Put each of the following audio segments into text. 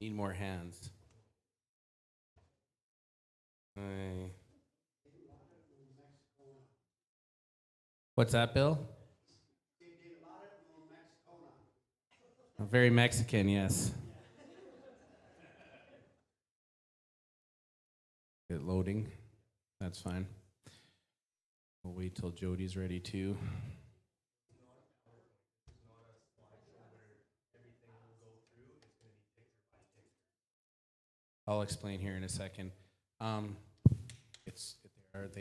Need more hands. What's that, Bill? Very Mexican, yes. Get loading. That's fine. We'll wait till Jody's ready too. I'll explain here in a second. They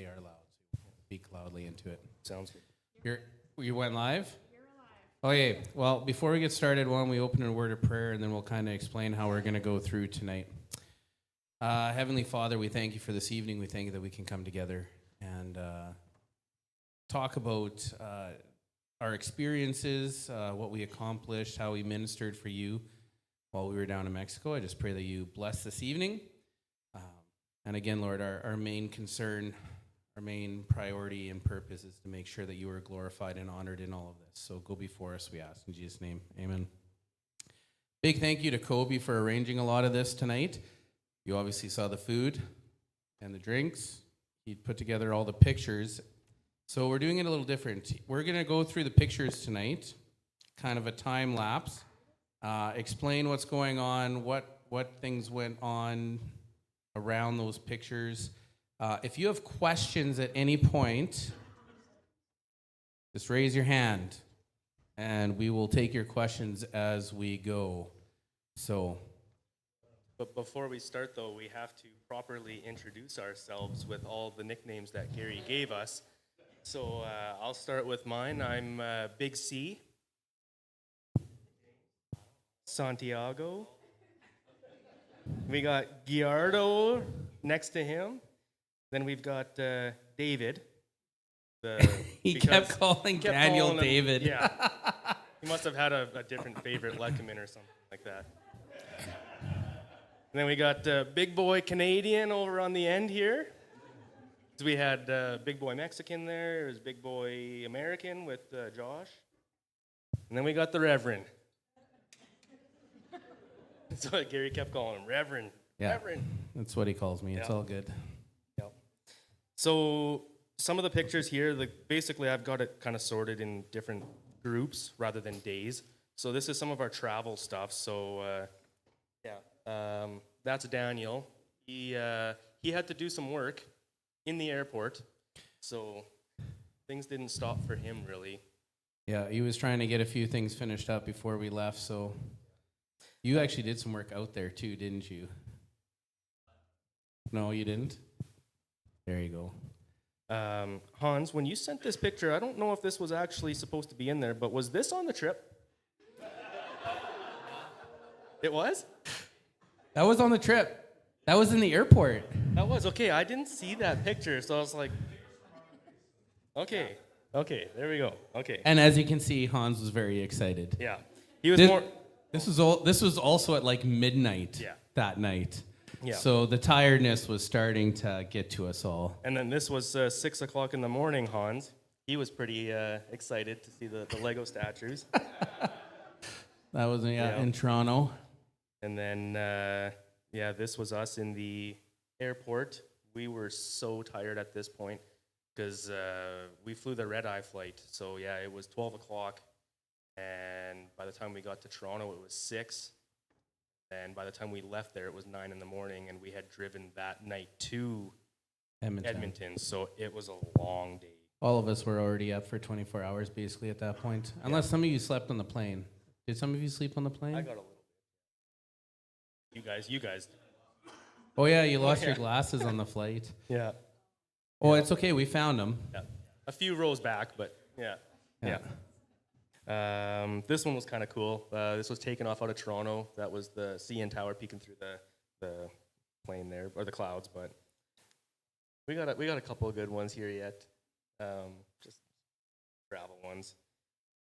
are loud, so we'll speak loudly into it. Sounds good. You went live? Okay. Well, before we get started, why don't we open in a word of prayer, and then we'll kind of explain how we're going to go through tonight. Heavenly Father, we thank you for this evening. We thank you that we can come together and talk about our experiences, what we accomplished, how we ministered for you while we were down in Mexico. I just pray that you bless this evening. And again, Lord, our main concern, our main priority and purpose is to make sure that you are glorified and honored in all of this. So go before us, we ask. In Jesus' name, amen. Big thank you to Kobe for arranging a lot of this tonight. You obviously saw the food and the drinks. He put together all the pictures. So we're doing it a little different. We're going to go through the pictures tonight, kind of a time lapse, explain what's going on, what things went on around those pictures. If you have questions at any point, just raise your hand, and we will take your questions as we go. But before we start, though, we have to properly introduce ourselves with all the nicknames that Gary gave us. So I'll start with mine. I'm Big C, Santiago. We got Giardo next to him. Then we've got David. He kept calling Daniel calling him, David. Yeah. He must have had a different favorite Leckerman or something like that. And then we got Big Boy Canadian over on the end here. So we had Big Boy Mexican there. There was Big Boy American with Josh. And then we got the Reverend. That's what Gary kept calling him, Reverend. Yeah, Reverend. that's what he calls me. It's all good. Yep. So some of the pictures here, basically I've got it kind of sorted in different groups rather than days. So this is some of our travel stuff. So that's Daniel. He had to do some work in the airport, so things didn't stop for him really. Yeah, he was trying to get a few things finished up before we left, so you actually did some work out there too, didn't you? No, you didn't? There you go. Hans, when you sent this picture, I don't know if this was actually supposed to be in there, but was this on the trip? It was? That was on the trip. That was in the airport. That was, okay, I didn't see that picture, so I was like, okay, there we go, okay. And as you can see, Hans was very excited. Yeah, he was more... This was also at like midnight that night. Yeah. So the tiredness was starting to get to us all. And then this was 6 o'clock in the morning, Hans. He was pretty excited to see the Lego statues. That was in Toronto. And then, this was us in the airport. We were so tired at this point because we flew the red-eye flight. So, it was 12 o'clock. And by the time we got to Toronto, it was 6. And by the time we left there, it was 9 in the morning. And we had driven that night to Edmonton. So it was a long day. All of us were already up for 24 hours, basically, at that point. Unless some of you slept on the plane. Did some of you sleep on the plane? I got a little bit. You guys. Oh, yeah, you lost your glasses on the flight. Yeah. Oh, it's okay. We found them. Yeah. A few rows back, but yeah. This one was kind of cool. This was taken off out of Toronto. That was the CN Tower peeking through the plane there, or the clouds. But we got a couple of good ones here yet. Just travel ones.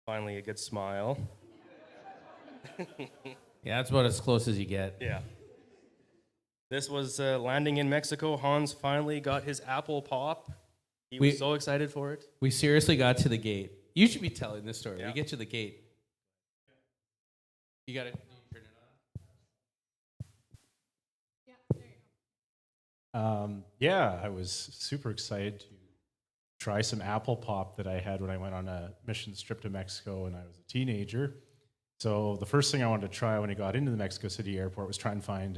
Finally, a good smile. Yeah, that's about as close as you get. Yeah. This was landing in Mexico. Hans finally got his apple pop. He was so excited for it. We seriously got to the gate. You should be telling this story. Yeah. We get to the gate. You got to turn it Yeah, I was super excited to try some apple pop that I had when I went on a mission trip to Mexico when I was a teenager. So the first thing I wanted to try when I got into the Mexico City airport was try and find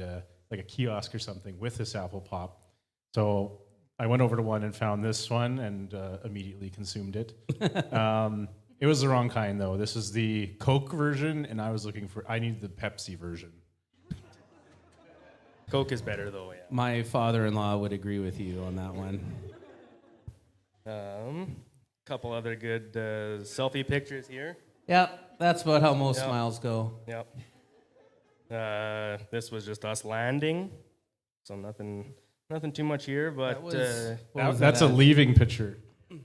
like a kiosk or something with this apple pop. So I went over to one and found this one and immediately consumed it. It was the wrong kind though. This is the Coke version, and I needed the Pepsi version. Coke is better though, yeah. My father-in-law would agree with you on that one. Couple other good selfie pictures here. Yep, that's about how most Yep. smiles go. Yep. This was just us landing, so nothing too much here. But What was That's that a at? leaving picture. is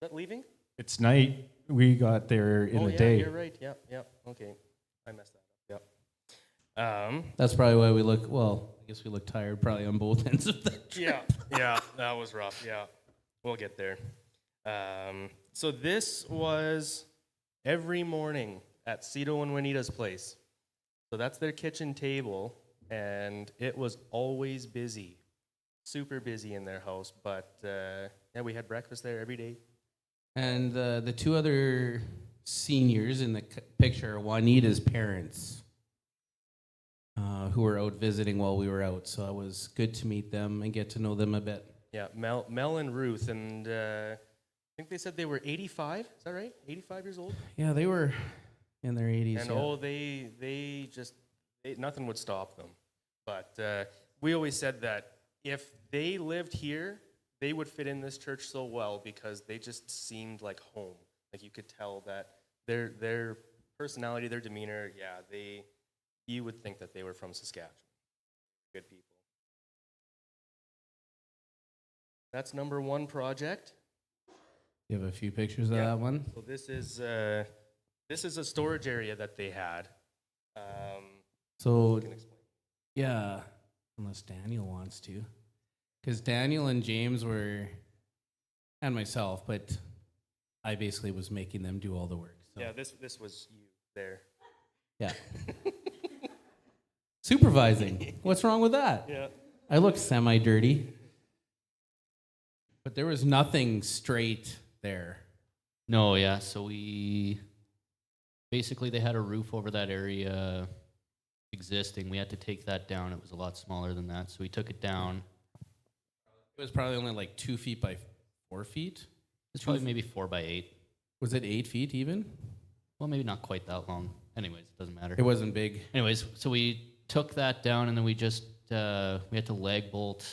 that leaving? It's night. We got there in the yeah, day. you're right. Yep. Okay, I messed that up. Yep. That's probably why we look, well, I guess we look tired probably on both ends of that. Yeah, that was rough. Yeah, we'll get there. So this was every morning at Cito and Juanita's place. So that's their kitchen table, and it was always busy, super busy in their house. But yeah, we had breakfast there every day. And the two other seniors in the picture are Juanita's parents, who were out visiting while we were out. So it was good to meet them and get to know them a bit. Yeah, Mel and Ruth, and I think they said they were 85. Is that right? 85 years old. Yeah, they were in their 80s. And yeah. they just nothing would stop them. But we always said that if they lived here, they would fit in this church so well because they just seemed like home. Like you could tell that their personality, their demeanor, you would think that they were from Saskatchewan. Good people. That's number one project. You have a few pictures of Yeah. that one? So this is a storage area that they had. So, I can explain. yeah, unless Daniel wants to. Because Daniel and James were, and myself, but I basically was making them do all the work. So. Yeah, this was you there. Yeah. Supervising. What's wrong with that? Yeah. I look semi-dirty. But there was nothing straight there. No, yeah. So we basically they had a roof over that area existing. We had to take that down. It was a lot smaller than that, so we took it down. It was probably only like 2 feet by 4 feet. It's probably maybe 4 by 8. Was it 8 feet even? Well, maybe not quite that long. Anyways, it doesn't matter. It wasn't big. Anyways, so we took that down, and then we just we had to lag bolt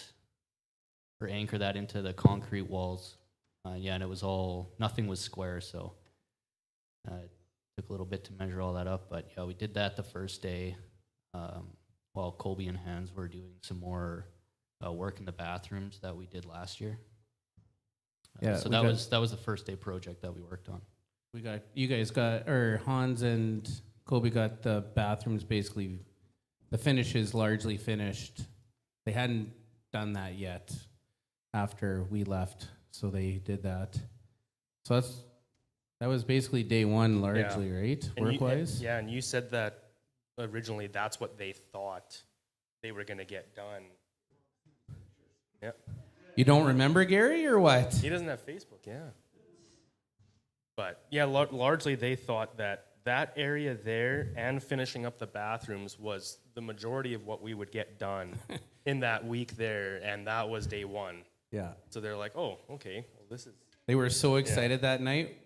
or anchor that into the concrete walls. Yeah, and it was nothing was square, so it took a little bit to measure all that up. But yeah, we did that the first day while Colby and Hans were doing some more work in the bathrooms that we did last year. Yeah, so we that got- was the first day project that we worked on. You guys got, or Hans and Kobe got the bathrooms basically, the finishes largely finished. They hadn't done that yet after we left, so they did that. So that was basically day one largely, right? And Work-wise? yeah, and you said that originally that's what they thought they were going to get done. Yeah. You don't remember, Gary, or what? He doesn't have Facebook, yeah. But yeah, largely they thought that area there and finishing up the bathrooms was the majority of what we would get done in that week there, and that was day one. Yeah. So they're like, oh, okay, well, this is... They were so excited that night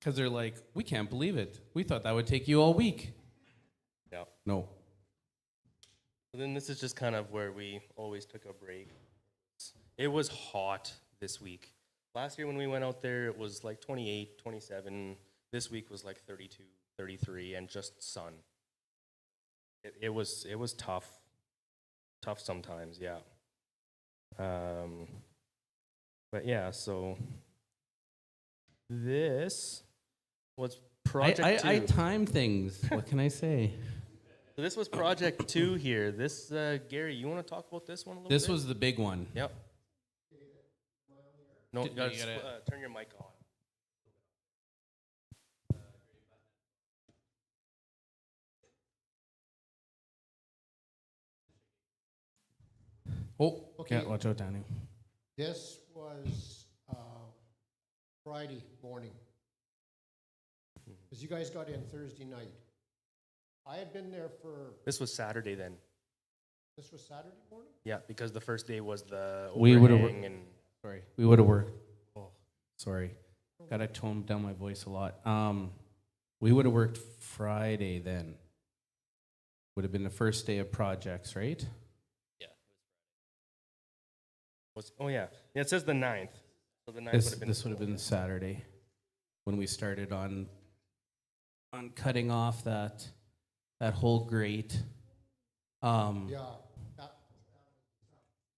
because they're like, we can't believe it. We thought that would take you all week. Yeah. No. So then this is just kind of where we always took a break. It was hot this week. Last year when we went out there, it was like 28, 27. This week was like 32, 33, and just sun. It was tough. Tough sometimes, yeah. But yeah, so this was project two. I time things. What can I say? So this was project 2 here. This, Gary, you want to talk about this one a little bit? This was the big one. Yep. No, You you gotta gotta- turn your mic on. Oh, Okay. yeah, watch out, Danny. This was Friday morning. Because you guys got in Thursday night. I had been there for, This was Saturday then. this was Saturday morning? Yeah, because the first day was the We would've- overhang and Sorry, we would have worked. Oh, sorry, gotta tone down my voice a lot. We would have worked Friday then. Would have been the first day of projects, right? oh yeah. Yeah, it says the 9th. So the 9th would have been This would have been Saturday when we started on cutting off that whole grate. Yeah.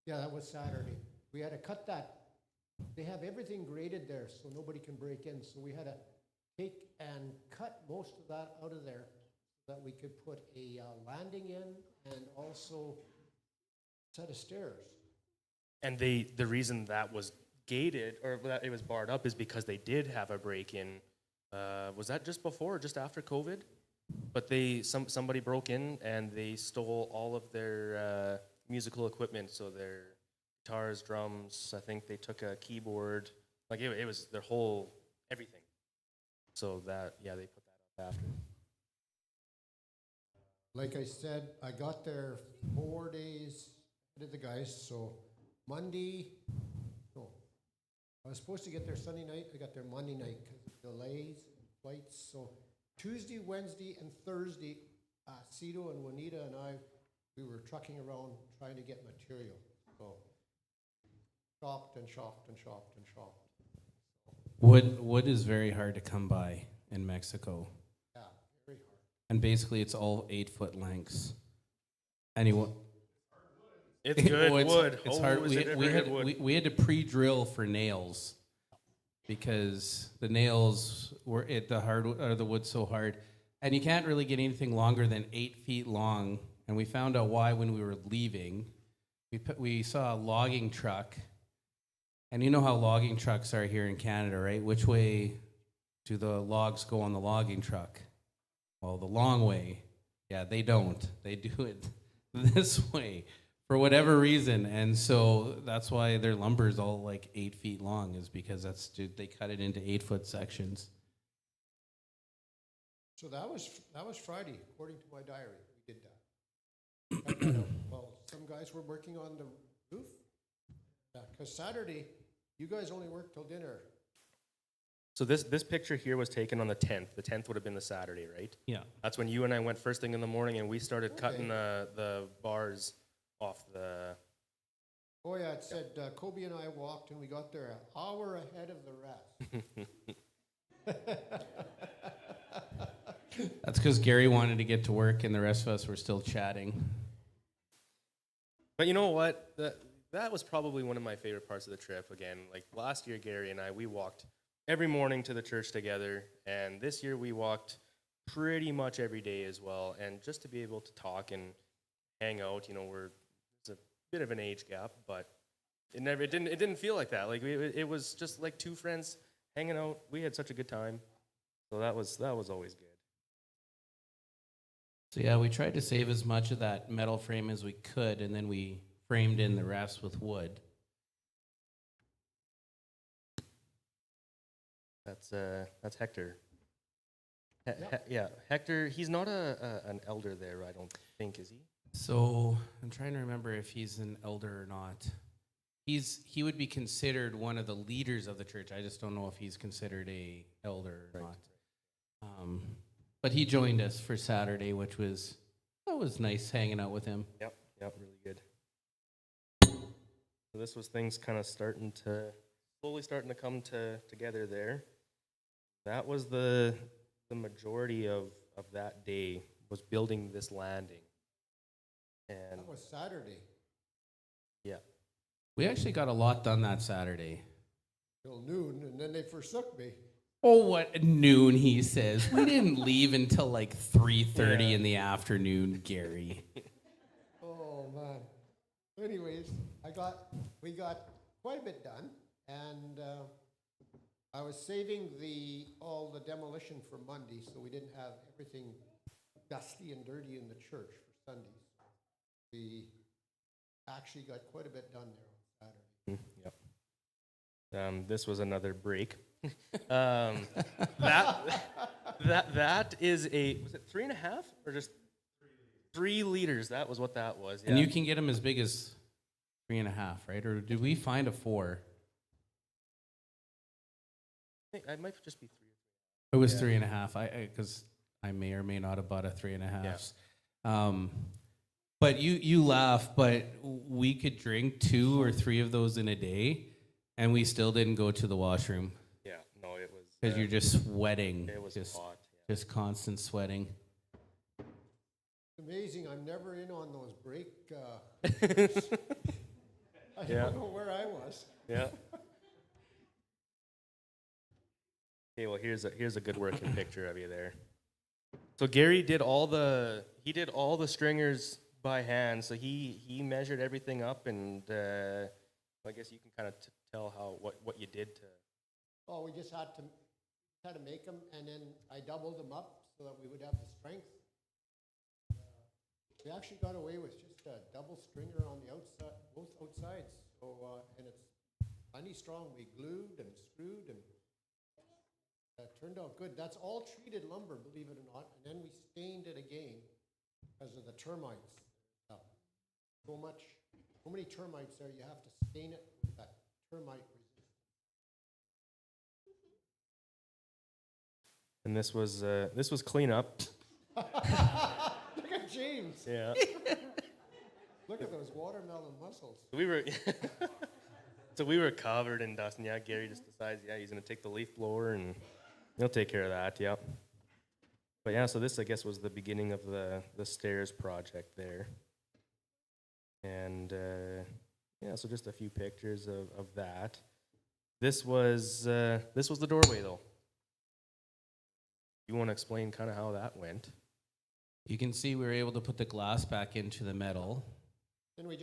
That was Saturday. We had to cut that. They have everything graded there, so nobody can break in. So we had to take and cut most of that out of there so that we could put a landing in and also a set of stairs. And the reason that was gated or that it was barred up is because they did have a break-in. Was that just before or just after COVID? But somebody broke in and they stole all of their musical equipment. So their guitars, drums. I think they took a keyboard. Like it was their whole everything. So that they put that up after. Like I said, I got there 4 days ahead of the guys, so Monday, no, I was supposed to get there Sunday night, I got there Monday night because of delays and flights, so Tuesday, Wednesday, and Thursday, Cito and Juanita and I, we were trucking around trying to get material, so shopped and shopped and shopped and shopped. Wood is very hard to come by in Mexico, Yeah, very hard. and basically it's all 8-foot lengths. Anyone? It's good wood. It's Oh, hard. is it ever good wood? We had to pre-drill for nails because the nails were the wood so hard, and you can't really get anything longer than 8 feet long. And we found out why when we were leaving. We saw a logging truck, and you know how logging trucks are here in Canada, right? Which way do the logs go on the logging truck? Well, the long way. Yeah, they don't. They do it this way. For whatever reason, and so that's why their lumber is all like 8 feet long, is because they cut it into 8-foot sections. So that was Friday, according to my diary, we did that. Cut that out. Well, some guys were working on the roof, because Saturday, you guys only worked till dinner. So this picture here was taken on the 10th. The 10th would have been the Saturday, right? Yeah. That's when you and I went first thing in the morning and we started Okay. cutting the bars off the. Oh yeah, it said Kobe and I walked and we got there an hour ahead of the rest. That's because Gary wanted to get to work, and the rest of us were still chatting. But you know what? That was probably one of my favorite parts of the trip. Again, like last year, Gary and I, we walked every morning to the church together, and this year we walked pretty much every day as well. And just to be able to talk and hang out, it's a bit of an age gap, but it didn't feel like that. Like it was just like two friends hanging out. We had such a good time, so that was always good. So yeah, we tried to save as much of that metal frame as we could, and then we framed in the rest with wood. That's Hector. Yeah, Hector. He's not an elder there, I don't think, is he? So I'm trying to remember if he's an elder or not. He would be considered one of the leaders of the church. I just don't know if he's considered a elder or not. But he joined us for Saturday, which was nice hanging out with him. Yep, really good. So this was things kind of slowly starting to come together there. That was the majority of that day was building this landing. And That was Saturday yeah. We actually got a lot done that Saturday. till noon, and then they forsook me. Oh, what noon, he says. We didn't leave until like 3:30 Yeah. in the afternoon, Gary. Oh man. Anyways, we got quite a bit done, and I was saving all the demolition for Monday, so we didn't have everything dusty and dirty in the church for Sundays. We actually got quite a bit done there on Saturday. Yep. This was another break. That is was it 3.5 or just 3 liters? That was what that was. Yeah. And you can get them as big as 3.5, right? Or did we find a 4? I think it might just be 3. It was 3.5. Because I may or may not have bought a 3.5. But you laugh, but we could drink 2 or 3 of those in a day, and we still didn't go to the washroom Yeah, no, it was. because you're just sweating. It was just, hot. just constant sweating. It's amazing, I'm never in on those break, I Yeah. don't know where I was. Yeah. Okay, well here's a good working picture of you there. So Gary did all the stringers by hand. So he measured everything up, and I guess you can kind of tell how what you did to. Oh, we just had to make them, and then I doubled them up so that we would have the strength. We actually got away with just a double stringer on the outside, both outsides. So and it's plenty strong. We glued and screwed, and turned out good. That's all treated lumber, believe it or not. And then we stained it again because of the termites. So many termites there. You have to stain it with that termite resistant. And this was cleanup. Look at James. Yeah. Look at those watermelon muscles. We were so we were covered in dust, and yeah, Gary just decides, yeah, he's gonna take the leaf blower and he'll take care of that. Yep. But yeah, so this I guess was the beginning of the stairs project there, and yeah, so just a few pictures of that. This was the doorway though. You want to explain kind of how that went? You can see we were able to put the glass back into the metal. Then we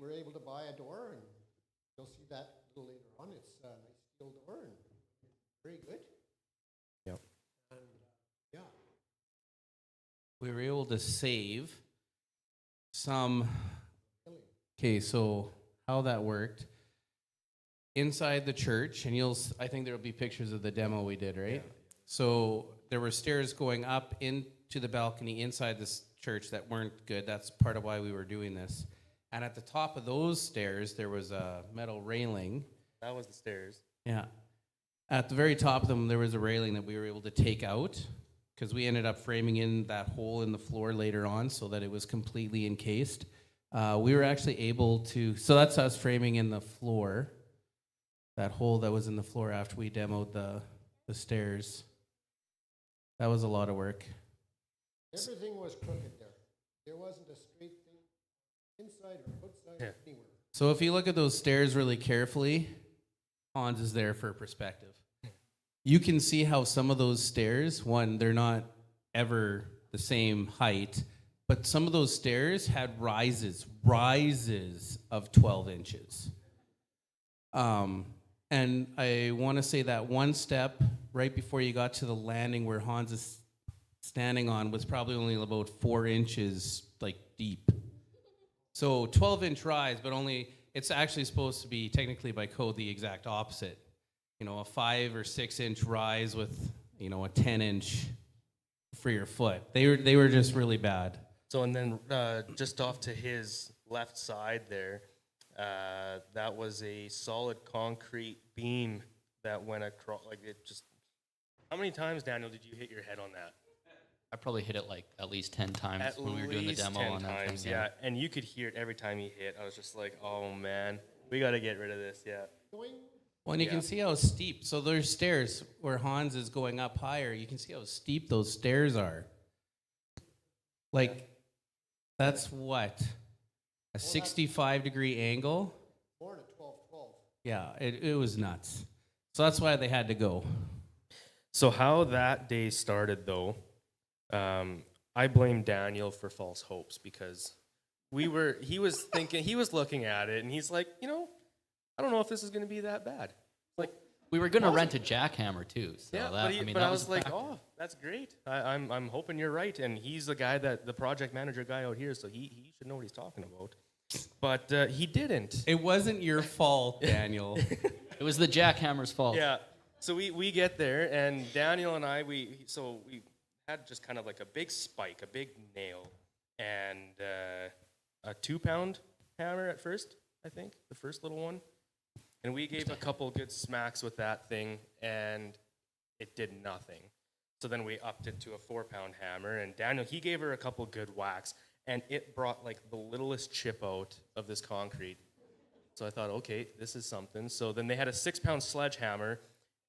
were able to buy a door, and you'll see that a little later on. It's a nice steel door and very good. Yep. And yeah, We were able to save some. really. Okay, so how that worked inside the church, and I think there'll be pictures of the demo we did, right? Yeah. So there were stairs going up into the balcony inside this church that weren't good. That's part of why we were doing this. And at the top of those stairs, there was a metal railing. That was the stairs. Yeah. At the very top of them, there was a railing that we were able to take out because we ended up framing in that hole in the floor later on so that it was completely encased. We were actually able to, so that's us framing in the floor, that hole that was in the floor after we demoed the stairs. That was a lot of work. Everything was crooked there. There wasn't a straight thing inside or outside Yeah. or anywhere. So if you look at those stairs really carefully, Hans is there for perspective. You can see how some of those stairs, one, they're not ever the same height, but some of those stairs had rises of 12 inches. And I want to say that one step right before you got to the landing where Hans is standing on was probably only about 4 inches like deep. So 12-inch rise, but it's actually supposed to be technically by code the exact opposite. You know, a 5 or 6 inch rise with, a 10-inch for your foot. They were just really bad. So and then just off to his left side there, that was a solid concrete beam that went across. Like it just. How many times, Daniel, did you hit your head on that? I probably hit it like at least 10 times At when we were doing the least demo 10 on that times, thing. yeah. And you could hear it every time he hit. I was just like, oh man, we got to get rid of this, yeah. Going Well, and you Yeah. can see how steep. So there's stairs where Hans is going up higher. You can see how steep those stairs are. Like, that's what? A 65-degree angle? born at 12:12. Yeah, it was nuts. So that's why they had to go. So how that day started, though, I blame Daniel for false hopes because he was looking at it and he's like, I don't know if this is going to be that bad. Like, We were going to rent a jackhammer too. So yeah, that, but that I was a like, factor. oh, that's great. I'm hoping you're right. And he's the guy the project manager guy out here, so he should know what he's talking about. But he didn't. It wasn't your fault, Daniel. It was the jackhammer's fault. Yeah. So we get there, and Daniel and I, we had just kind of like a big spike, a big nail, and a 2-pound hammer at first, I think, the first little one. And we gave a couple good smacks with that thing, and it did nothing. So then we upped it to a 4-pound hammer, and Daniel, he gave her a couple good whacks, and it brought like the littlest chip out of this concrete. So I thought, okay, this is something. So then they had a 6-pound sledgehammer,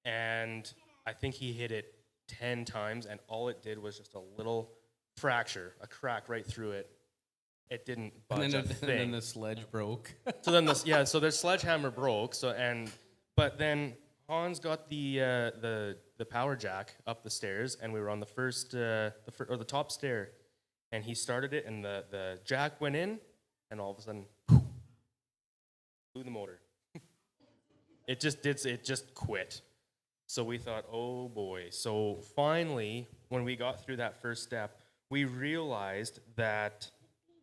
and I think he hit it 10 times, and all it did was just a little fracture, a crack right through it. It didn't budge a And thing. then the sledge broke. So then so their sledgehammer broke. But then Hans got the power jack up the stairs, and we were on the top stair, and he started it, and the jack went in, and all of a sudden, blew the motor. It just quit. So we thought, oh boy. So finally, when we got through that first step, we realized that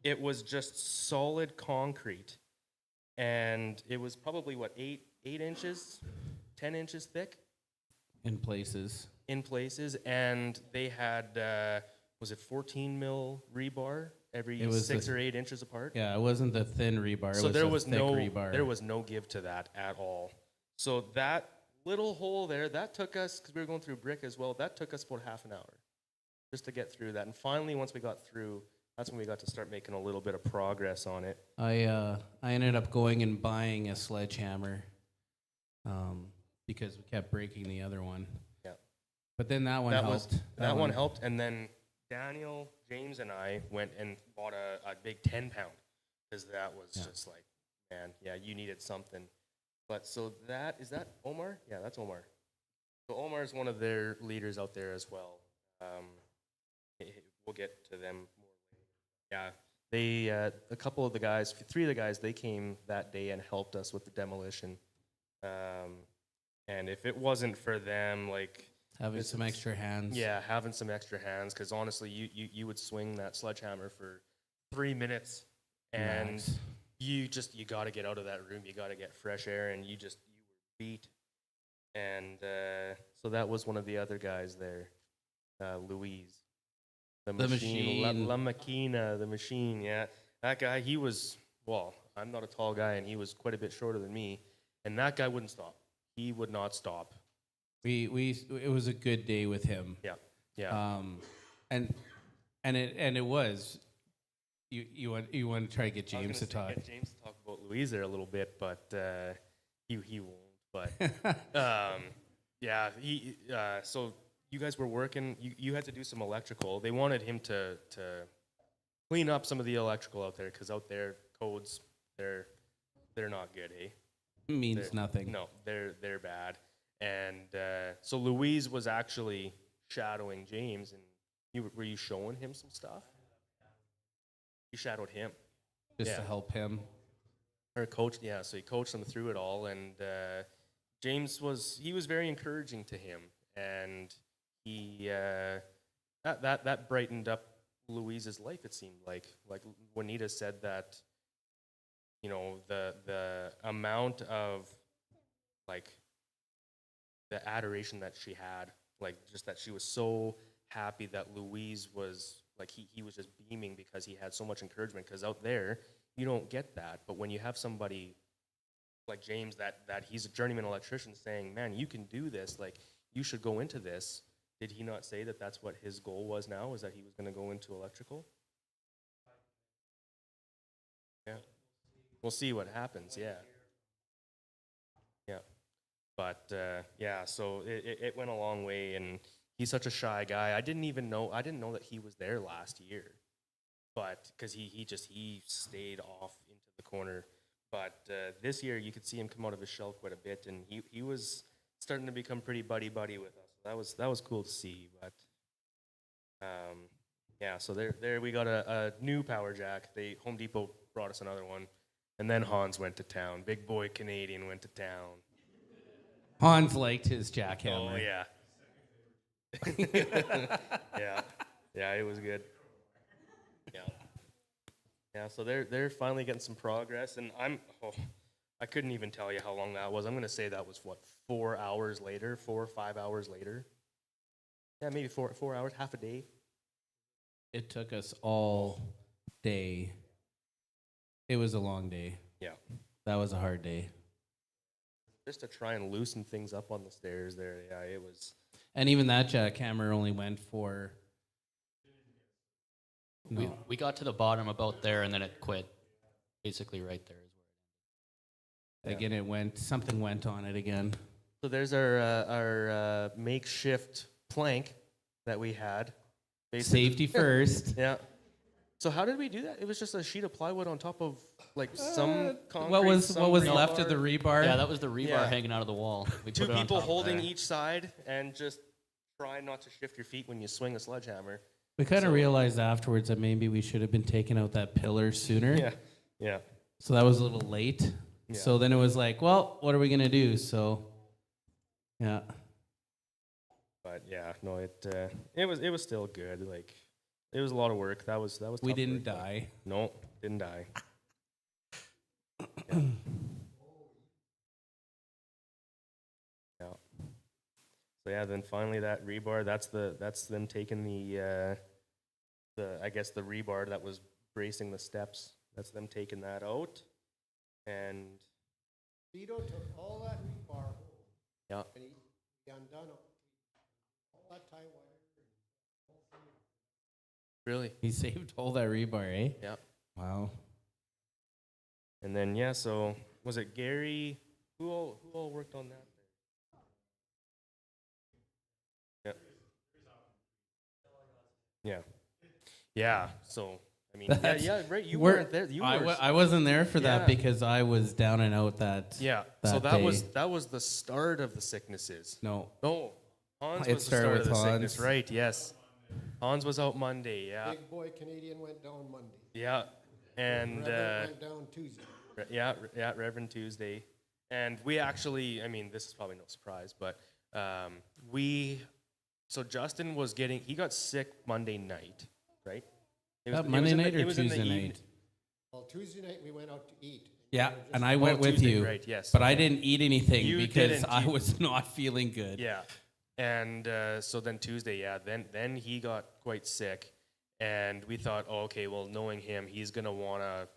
it was just solid concrete, and it was probably 8 inches, 10 inches thick In places. in places, and they had was it 14 mil rebar every It was 6 the- or 8 inches apart. Yeah, it wasn't the thin rebar. So it there was was the thick rebar. there was no give to that at all. So that little hole there, that took us, because we were going through brick as well, that took us about half an hour just to get through that. And finally, once we got through, that's when we got to start making a little bit of progress on it. I ended up going and buying a sledgehammer because we kept breaking the other one. Yeah. But then that one helped. That one helped, and then Daniel, James, and I went and bought a big 10-pound, because that was just like, man, yeah, you needed something. But so is that Omar? Yeah, that's Omar. So Omar is one of their leaders out there as well. We'll get to them more later. Yeah, they a couple of the guys, 3 of the guys, they came that day and helped us with the demolition. And if it wasn't for them, like Having some extra hands. yeah, having some extra hands, because honestly, you would swing that sledgehammer for 3 minutes, and Max. you got to get out of that room. You got to get fresh air, and you were beat. And so that was one of the other guys there, Louise, the machine, machine. La Maquina, the machine. Yeah, that guy. He was I'm not a tall guy, and he was quite a bit shorter than me, and that guy wouldn't stop. He would not stop. It was a good day with him. Yeah. And it was. You want to try to get James to talk. Get James to talk about Louise there a little bit, but he won't. But yeah, so you guys were working. You had to do some electrical. They wanted him to clean up some of the electrical out there, because out there codes they're not good, eh? Means nothing. No, they're bad. And so Louise was actually shadowing James, and were you showing him some stuff? You shadowed him. Just to help him. Or coach, yeah. So he coached him through it all, and James was very encouraging to him, and he that brightened up Louise's life. It seemed like Juanita said that, you know, the amount of like the adoration that she had, like just that she was so happy that Louise was like he was just beaming because he had so much encouragement, because out there you don't get that. But when you have somebody like James that he's a journeyman electrician saying, man, you can do this, like you should go into this. Did he not say that that's what his goal was now, is that he was going to go into electrical? Yeah. We'll see what happens, yeah. Yeah. But yeah, so it went a long way, and he's such a shy guy. I didn't know that he was there last year, but because he stayed off into the corner. But this year you could see him come out of his shell quite a bit, and he was starting to become pretty buddy with us. That was cool to see. But yeah, so there we got a new power jack. Home Depot brought us another one, and then Hans went to town. Big boy Canadian went to town. Hans liked his jackhammer. Oh yeah. Yeah, it was good. Yeah. Yeah, so they're finally getting some progress, and I couldn't even tell you how long that was. I'm gonna say that was what, 4 hours later, 4 or 5 hours later. Yeah, maybe 4 hours, half a day. It took us all day. It was a long day. Yeah, That was a hard day. just to try and loosen things up on the stairs there. Yeah, it was. And even that jackhammer only went for. We, No. we got to the bottom about there, and then it quit. Basically, right there is where. Again, something went on it again. So there's our makeshift plank that we had. Basically. Safety first. Yeah. So how did we do that? It was just a sheet of plywood on top of like some concrete. What was some left of the rebar. rebar? Yeah, that was the rebar Yeah. hanging out of the wall. We Two put it on people top of holding there. each side and just try not to shift your feet when you swing a sledgehammer. We kind of So- realized afterwards that maybe we should have been taking out that pillar sooner. Yeah. Yeah. So that was a little late. Yeah. So then it was like, well, what are we gonna do? So, yeah. But yeah, no, it was still good. Like it was a lot of work. That was We tough didn't work, but- die. No, didn't die. Yeah. So yeah, then finally that rebar, that's them taking the I guess the rebar that was bracing the steps. That's them taking that out. And Vito took all that rebar home. yeah. And he undone all that tie wire. Really? He saved all that rebar, eh? Yeah. Wow. And then yeah, so was it Gary? Who all worked on that? Yeah. Yeah. Yeah. So I mean, yeah, right. You weren't there. You were. I wasn't there for that Yeah. because I was down and out that. Yeah. So that that day. was the start of the sicknesses. No. No, Hans It was the started start with of the sickness, Hans. right? Yes. Hans was out Monday. Yeah. Big boy Canadian went down Monday. Yeah. And Reverend went down Tuesday. yeah, Reverend Tuesday. And we actually, I mean, this is probably no surprise, but so Justin he got sick Monday night, right? Monday night or it was in the Tuesday evening. night? Well, Tuesday night we went out to eat. Yeah, We were and just- I went with Tuesday, you. right, yes, But I okay. didn't eat anything You because didn't. I You- was not feeling good. Yeah. And so then Tuesday, yeah, then he got quite sick. And we thought, oh, okay, well, knowing him, he's going to want to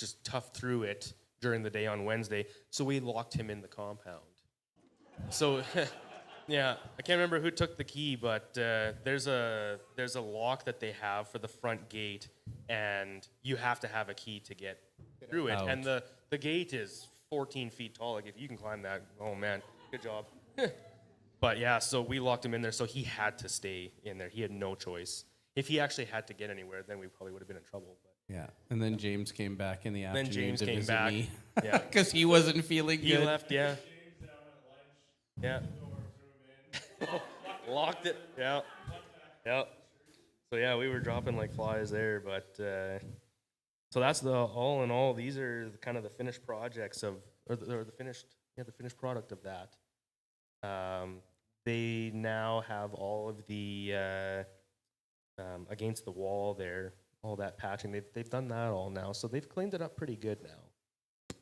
just tough through it during the day on Wednesday. So we locked him in the compound. So, yeah, I can't remember who took the key, but there's a lock that they have for the front gate, and you have to have a key to get through it. Out. And the gate is 14 feet tall. Like, if you can climb that, oh, man, good job. But, yeah, so we locked him in there, so he had to stay in there. He had no choice. If he actually had to get anywhere, then we probably would have been in trouble. But Yeah. And then James came back in the afternoon James to came visit back. me. Yeah. Because he wasn't feeling He good. left, yeah. Yeah. Locked it. Yeah. Yeah. So yeah, we were dropping like flies there, but so that's all in all. These are kind of the finished projects or the finished product of that. They now have all of the against the wall there, all that patching. They've done that all now, so they've cleaned it up pretty good now.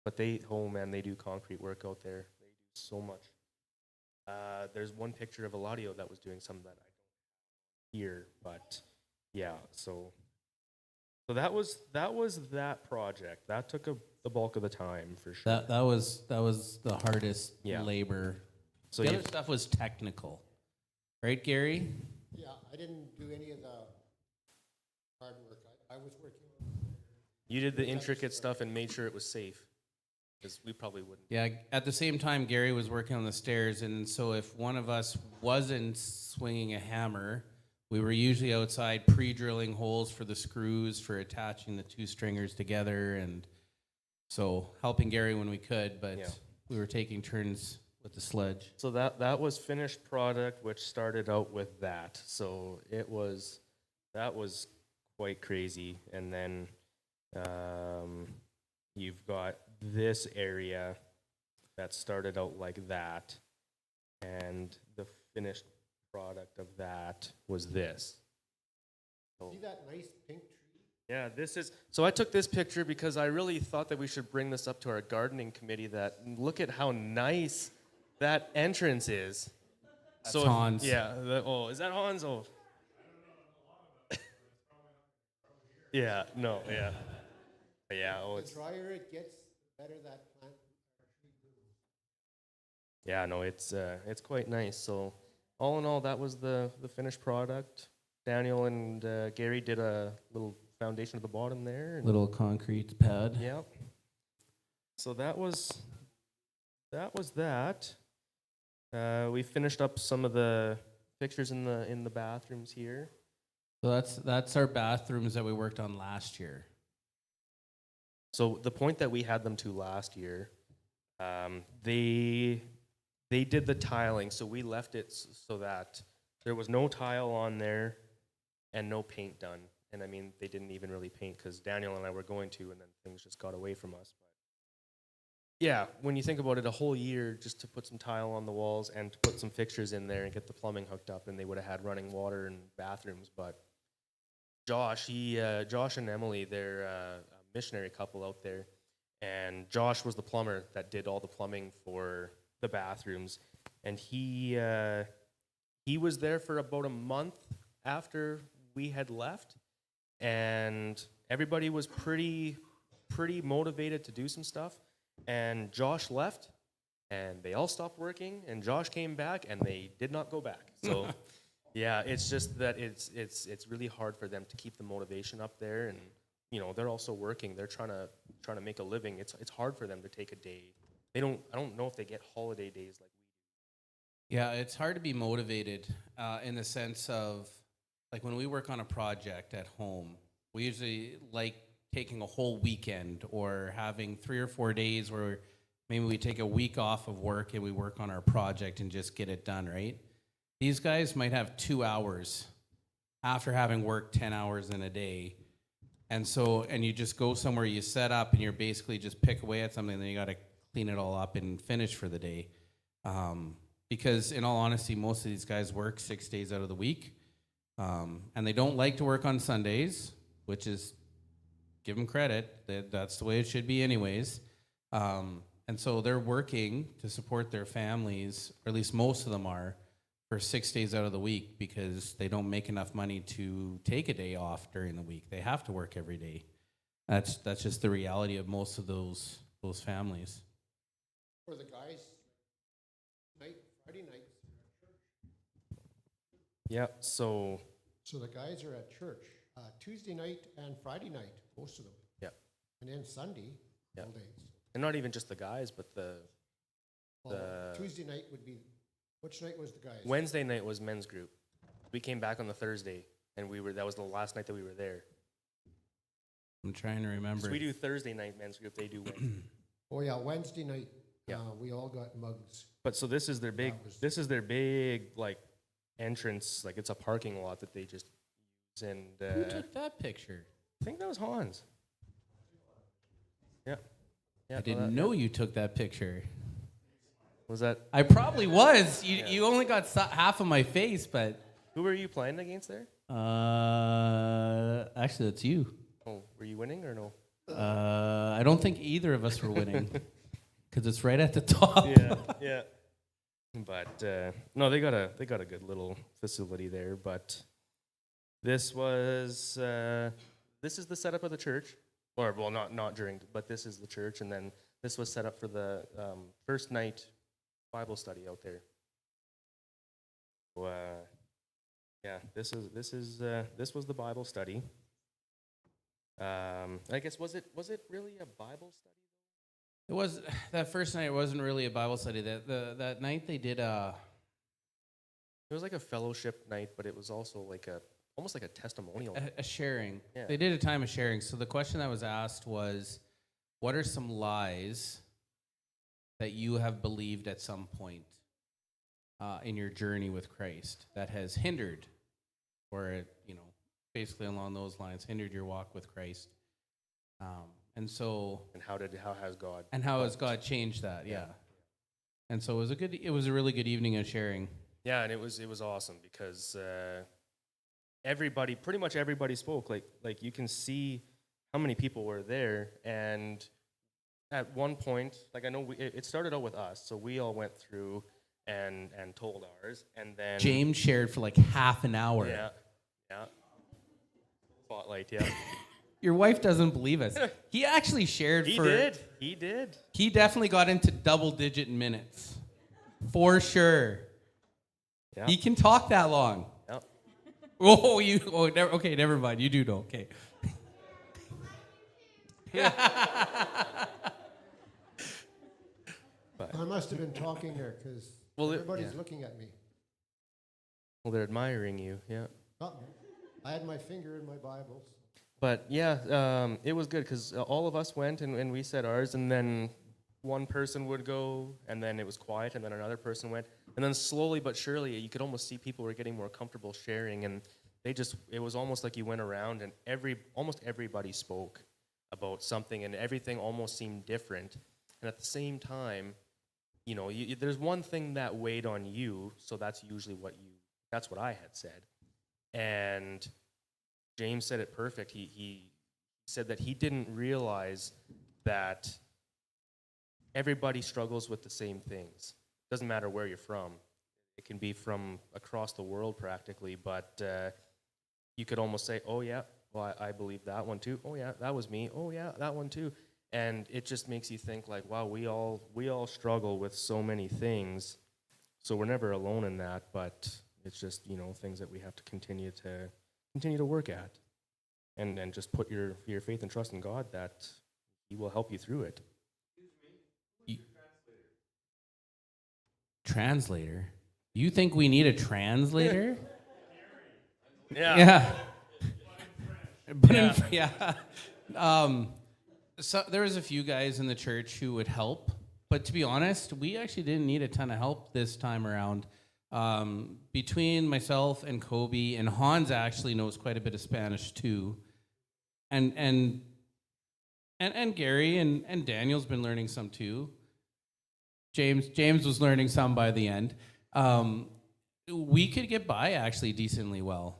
But they do concrete work out there. They do so much. There's one picture of Eladio that was doing some that I don't here, but yeah, so that was that project. That took the bulk of the time for sure. That was the hardest Yeah. labor. So the you- other stuff was technical. Right, Gary? Yeah, I didn't do any of the hard work. I was working on. You did the intricate stuff and made sure it was safe, because we probably wouldn't. Yeah, at the same time, Gary was working on the stairs, and so if one of us wasn't swinging a hammer, we were usually outside pre-drilling holes for the screws for attaching the two stringers together, and so helping Gary when we could, but Yeah. we were taking turns with the sledge. So that was finished product, which started out with that. So that was quite crazy, and then you've got this area that started out like that, and the finished product of that was this. See that nice pink tree? Yeah, this is, so I took this picture because I really thought that we should bring this up to our gardening committee, that look at how nice that entrance is. That's So Hans. Yeah, oh, is that Hans? Oh. Yeah, no, yeah. Yeah, oh, The it's, drier it gets, the better that plant. yeah, no, it's quite nice. So all in all, that was the finished product. Daniel and Gary did a little foundation at the bottom there. And Little concrete pad. yeah. So that was that. We finished up some of the fixtures in the bathrooms here. So that's our bathrooms that we worked on last year. So the point that we had them to last year, they did the tiling, so we left it so that there was no tile on there and no paint done. And I mean, they didn't even really paint because Daniel and I were going to, and then things just got away from us. But yeah, when you think about it, a whole year just to put some tile on the walls and to put some fixtures in there and get the plumbing hooked up, and they would have had running water and bathrooms. But Josh and Emily, they're a missionary couple out there, and Josh was the plumber that did all the plumbing for the bathrooms, and he was there for about a month after we had left, and everybody was pretty motivated to do some stuff, and Josh left, and they all stopped working, and Josh came back, and they did not go back. So yeah, it's just that it's really hard for them to keep the motivation up there, and you know, they're also working. They're trying to make a living. It's hard for them to take a day. I don't know if they get holiday days like we do. Yeah, it's hard to be motivated in the sense of, like, when we work on a project at home, we usually like taking a whole weekend or having 3 or 4 days where maybe we take a week off of work and we work on our project and just get it done, right? These guys might have 2 hours after having worked 10 hours in a day. And you just go somewhere, you set up, and you're basically just pick away at something, and then you got to clean it all up and finish for the day. Because in all honesty, most of these guys work 6 days out of the week. And they don't like to work on Sundays, which is, give them credit, that's the way it should be anyways. And so they're working to support their families, or at least most of them are, for 6 days out of the week because they don't make enough money to take a day off during the week. They have to work every day. That's just the reality of most of those families. For the guys, Friday nights, Yeah, so so the guys are at church, Tuesday night and Friday night, most of them. yeah, And then Sunday, Yeah. all days. and not even just the guys, but the Well, Tuesday night would be, which night was the guys? Wednesday night was men's group. We came back on the Thursday, and that was the last night that we were there. I'm trying to remember. So we do Thursday night men's group, they do Wednesday. Oh, yeah, Wednesday night, Yeah. we all got mugs. But so this is their big like entrance, like it's a parking lot that they just use, and Who took that picture? I think that was Hans. Yeah. Yeah. I didn't know you took that picture. Was that, I probably was. You Yeah. you only got half of my face, but who were you playing against there? actually, that's you. Oh, were you winning or no? I don't think either of us were winning because it's right at the top. Yeah. But no, they got a good little facility there. But this is the setup of the church, or well, not during, but this is the church, and then this was set up for the first night Bible study out there. So, yeah, this was the Bible study. I guess was it really a Bible study? It was that first night. It wasn't really a Bible study. That night they did It was like a fellowship night, but it was also like almost like a testimonial. a sharing. Yeah. They did a time of sharing. So the question that was asked was, what are some lies that you have believed at some point in your journey with Christ that has hindered, or basically along those lines, hindered your walk with Christ? And how has God changed that? Yeah. And so it was a really good evening of sharing. Yeah, and it was awesome because pretty much everybody spoke. Like you can see how many people were there. And at one point, like I know it started out with us, so we all went through and told ours, and then James shared for like half an hour. yeah, spotlight, yeah. Your wife doesn't believe us. He actually shared He for... did. He definitely got into double-digit minutes. For sure. Yeah. He can talk that long. Yeah. Okay, never mind. You do know. Okay. I must have been talking there because Well, everybody's looking at me. Well, they're admiring you, yeah. Oh, I had my finger in my Bible. But yeah, it was good because all of us went and we said ours, and then one person would go, and then it was quiet, and then another person went, and then slowly but surely, you could almost see people were getting more comfortable sharing, and it was almost like you went around, and almost everybody spoke about something, and everything almost seemed different, and at the same time, you know, there's one thing that weighed on you, so that's usually that's what I had said, and James said it perfect. He said that he didn't realize that everybody struggles with the same things. Doesn't matter where you're from. It can be from across the world practically, but you could almost say, oh yeah, well I believe that one too. Oh yeah, that was me. Oh yeah, that one too. And it just makes you think like, wow, we all struggle with so many things. So we're never alone in that, but it's just, you know, things that we have to continue to work at, and just put your faith and trust in God that He will help you through it. Translator? You think we need a translator? Yeah. So there was a few guys in the church who would help, but to be honest, we actually didn't need a ton of help this time around. Between myself and Kobe, and Hans actually knows quite a bit of Spanish too, and Gary and Daniel's been learning some too. James was learning some by the end. We could get by actually decently well.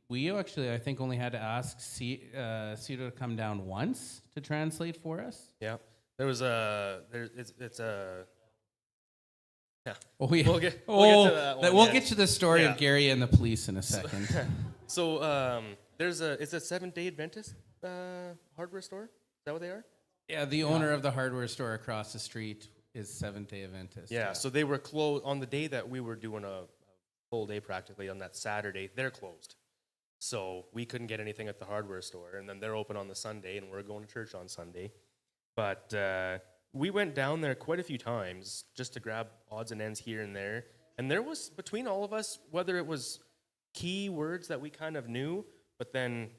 We actually, I think, only had to ask Cito to come down once to translate for us. Yeah. It's a. Yeah. Oh, yeah. We'll get to that one. We'll yeah. get to the story Yeah. of Gary and the police in a second. So it's a Seventh-day Adventist hardware store. Is that what they are? Yeah, the owner of the hardware store across the street is Seventh-day Adventist. Yeah. So they were closed on the day that we were doing a full day practically on that Saturday. They're closed. So we couldn't get anything at the hardware store, and then they're open on the Sunday, and we're going to church on Sunday. But we went down there quite a few times just to grab odds and ends here and there. And there was, between all of us, whether it was key words that we kind of knew, but then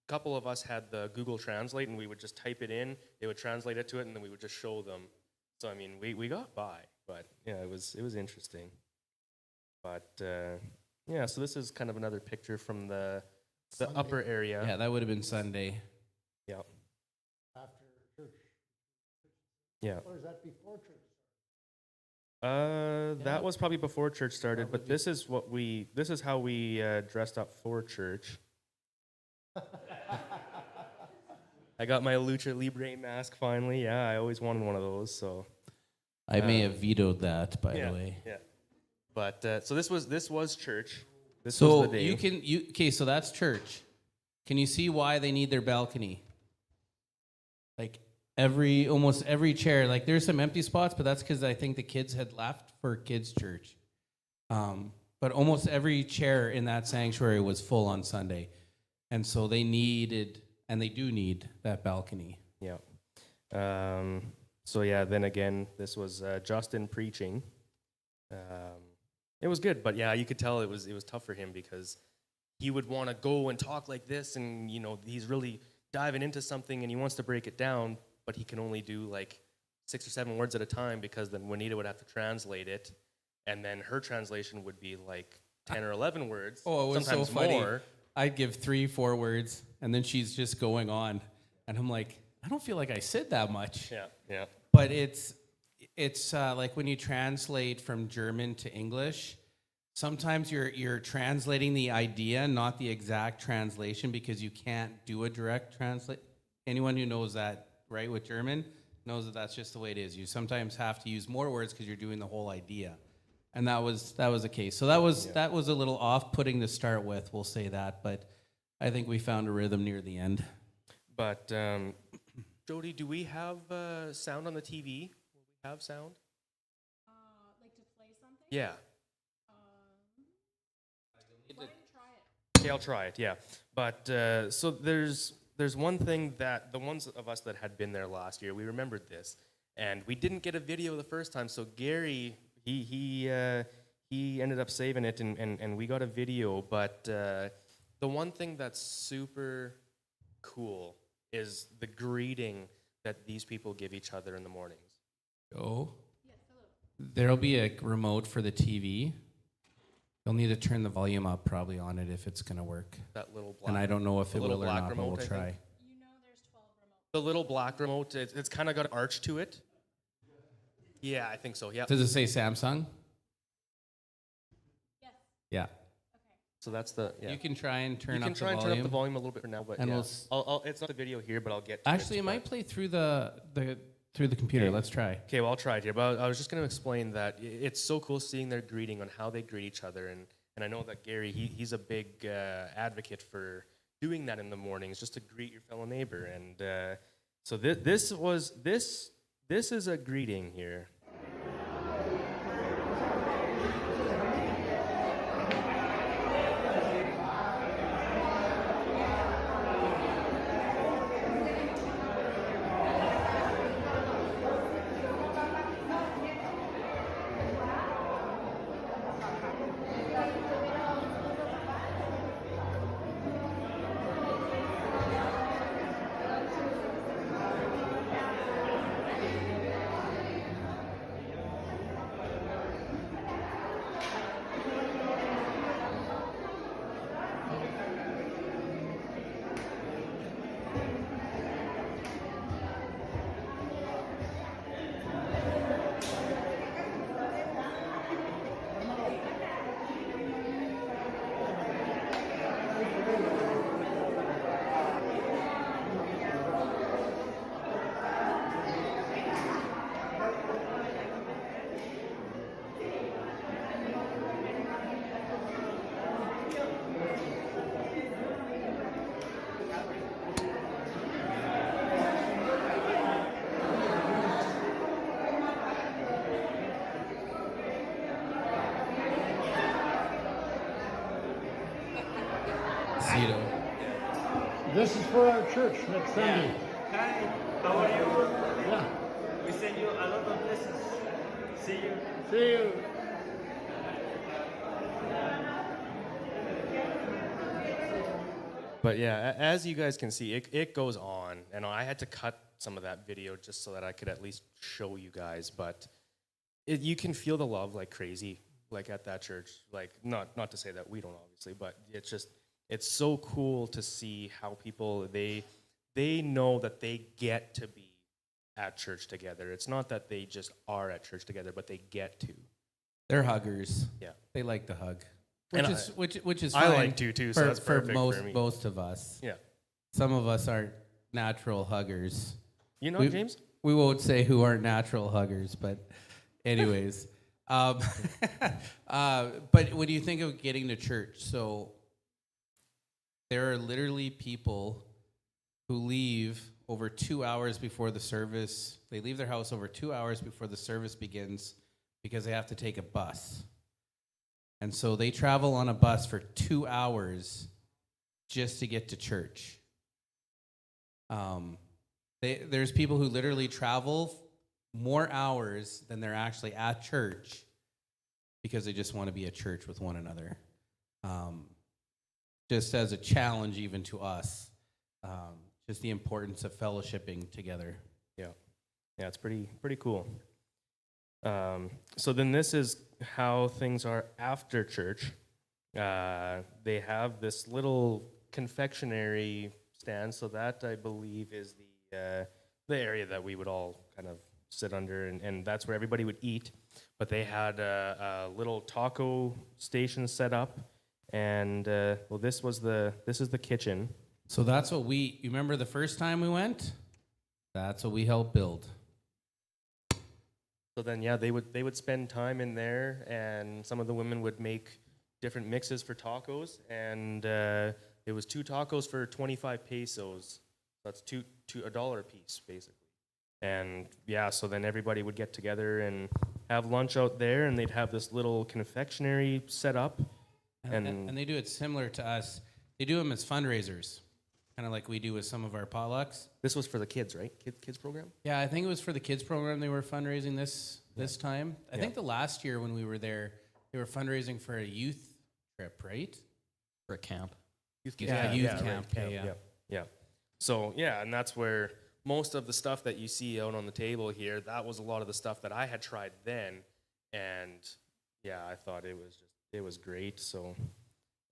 a couple of us had the Google Translate, and we would just type it in, it would translate it to it, and then we would just show them. So, I mean, we got by, but yeah, it was interesting. But yeah, so this is kind of another picture from the Sunday. upper area. Yeah, that would have been Sunday. Yeah. After church. Yeah. Or is that before church? That was probably before church started, but this is how we dressed up for church. I got my Lucha Libre mask finally. Yeah, I always wanted one of those. So I may have vetoed that, by yeah, the way. yeah. But so this was church. This So was the day. okay, so that's church. Can you see why they need their balcony? Like almost every chair, like there's some empty spots, but that's because I think the kids had left for kids' church. But almost every chair in that sanctuary was full on Sunday. And so they needed, and they do need, that balcony. Yeah. So yeah, then again, this was Justin preaching. It was good, but yeah, you could tell it was tough for him because he would want to go and talk like this, and you know he's really diving into something and he wants to break it down, but he can only do like 6 or 7 words at a time because then Juanita would have to translate it, and then her translation would be like 10 or 11 words. Oh, it was sometimes so funny. more. I'd give 3-4 words, and then she's just going on. And I'm like, I don't feel like I said that much. Yeah, yeah, But it's like when you translate from German to English, Sometimes you're translating the idea, not the exact translation, because you can't do a direct translate. Anyone who knows that, right, with German, knows that that's just the way it is. You sometimes have to use more words because you're doing the whole idea, and that was the case. So that was a little off-putting to start with. We'll say that, but I think we found a rhythm near the end. But Jody, do we have sound on the TV? Will we have sound? Like to play something? Yeah. Why don't you try it? Okay, I'll try it. Yeah, but so there's one thing that the ones of us that had been there last year, we remembered this, and we didn't get a video the first time. So Gary, he ended up saving it, and we got a video. But the one thing that's super cool is the greeting that these people give each other in the mornings. Oh, Yes, hello. there'll be a remote for the TV. You'll need to turn the volume up probably on it if it's going to work. That little black. And I don't know if the it little will or black not, but remote, we'll I try. think. You know there's 12 remotes. The little black remote. It's kind of got an arch to it. Yeah, I think so. Yeah. Does it say Samsung? Yes. Yeah. Okay. So that's the. Yeah. You can try and turn You can up try the and volume. turn up the volume a little bit for now, but And yeah. we'll I'll, it's not the video here, but I'll get to Actually, it but- might play through the computer. Okay. Let's try. Okay, well, I'll try it here. But I was just going to explain that it's so cool seeing their greeting on how they greet each other. And I know that Gary, he's a big advocate for doing that in the mornings, just to greet your fellow neighbor. And so this is a greeting here. Cito. This is for our church next Sunday. Hi, how are you? Yeah. We send you a lot of blessings. See you. See you. But yeah, as you guys can see, it goes on. And I had to cut some of that video just so that I could at least show you guys. But you can feel the love like crazy, like at that church. Like, not to say that we don't, obviously, but it's so cool to see how people, they know that they get to be at church together. It's not that they just are at church together, but they get to. They're huggers. Yeah. They like to hug. And Which is I fine like to too, so that's perfect for me. most of us. Yeah. Some of us aren't natural huggers. You know, We- James? We won't say who aren't natural huggers, but anyways. But when you think of getting to church, so there are literally people who leave over 2 hours before the service. They leave their house over 2 hours before the service begins because they have to take a bus. And so they travel on a bus for 2 hours just to get to church. There's people who literally travel more hours than they're actually at church because they just want to be at church with one another. Just as a challenge even to us, just the importance of fellowshipping together. Yeah, it's pretty cool. So then this is how things are after church. They have this little confectionery stand, so that I believe is the area that we would all kind of sit under, and that's where everybody would eat. But they had a little taco station set up, and well, this is the kitchen. So that's what you remember the first time we went? That's what we helped build. So then, yeah, they would spend time in there, and some of the women would make different mixes for tacos, and it was 2 tacos for 25 pesos. That's $1 a piece, basically. And yeah, so then everybody would get together and have lunch out there, and they'd have this little confectionery set up, And they do it similar to us. They do them as fundraisers, kind of like we do with some of our potlucks. this was for the kids, right? Kids program. Yeah, I think it was for the kids program they were fundraising this time. I think the last year when we were there, they were fundraising for a youth trip, right? For a camp. Youth Yeah, youth camp, yeah. So yeah, and that's where most of the stuff that you see out on the table here, that was a lot of the stuff that I had tried then, and yeah, I thought it was great. So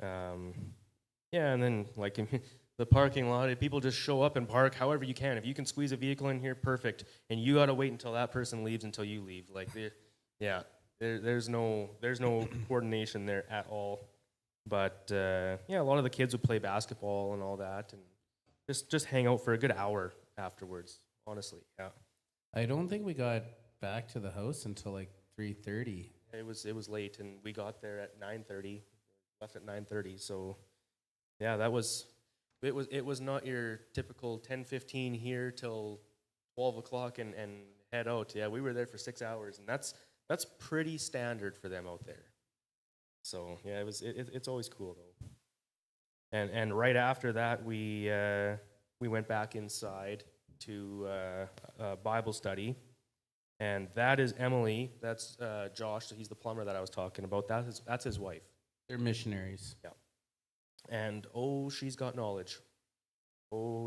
yeah, and then like in the parking lot, people just show up and park however you can. If you can squeeze a vehicle in here, perfect. And you got to wait until that person leaves until you leave. Like there's no coordination there at all. But yeah, a lot of the kids would play basketball and all that, and just hang out for a good hour afterwards. Honestly, yeah. I don't think we got back to the house until like 3:30. It was late, and we got there at 9:30. Left at 9:30. So yeah, it was not your typical 10:15 here till 12 o'clock and head out. Yeah, we were there for 6 hours, and that's pretty standard for them out there. So yeah, it's always cool though. And right after that, we went back inside to Bible study, and that is Emily. That's Josh. He's the plumber that I was talking about. That's his wife. They're missionaries. Yeah. And she's got knowledge.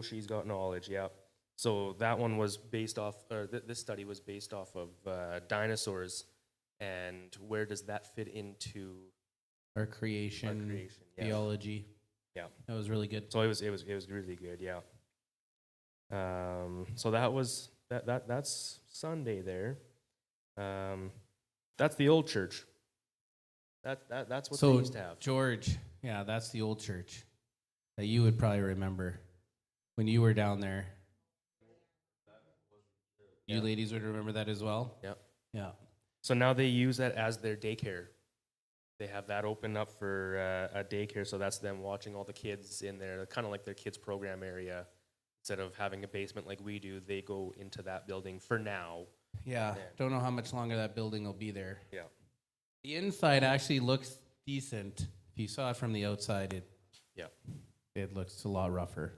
She's got knowledge. Yeah. So that one was based off, or this study was based off of dinosaurs, and where does that fit into Our creation, Yeah. theology. Yeah. That was really good. So it was really good. Yeah. So that's Sunday there. That's the old church. That's what they used to have. George, yeah, that's the old church that you would probably remember when you were down there. You ladies would remember that as well? Yeah. Yeah. So now they use that as their daycare. They have that open up for a daycare, so that's them watching all the kids in there, kind of like their kids program area. Instead of having a basement like we do, they go into that building for now. Yeah. Don't know how much longer that building will be there. Yeah. The inside actually looks decent. If you saw it from the outside, it looks a lot rougher.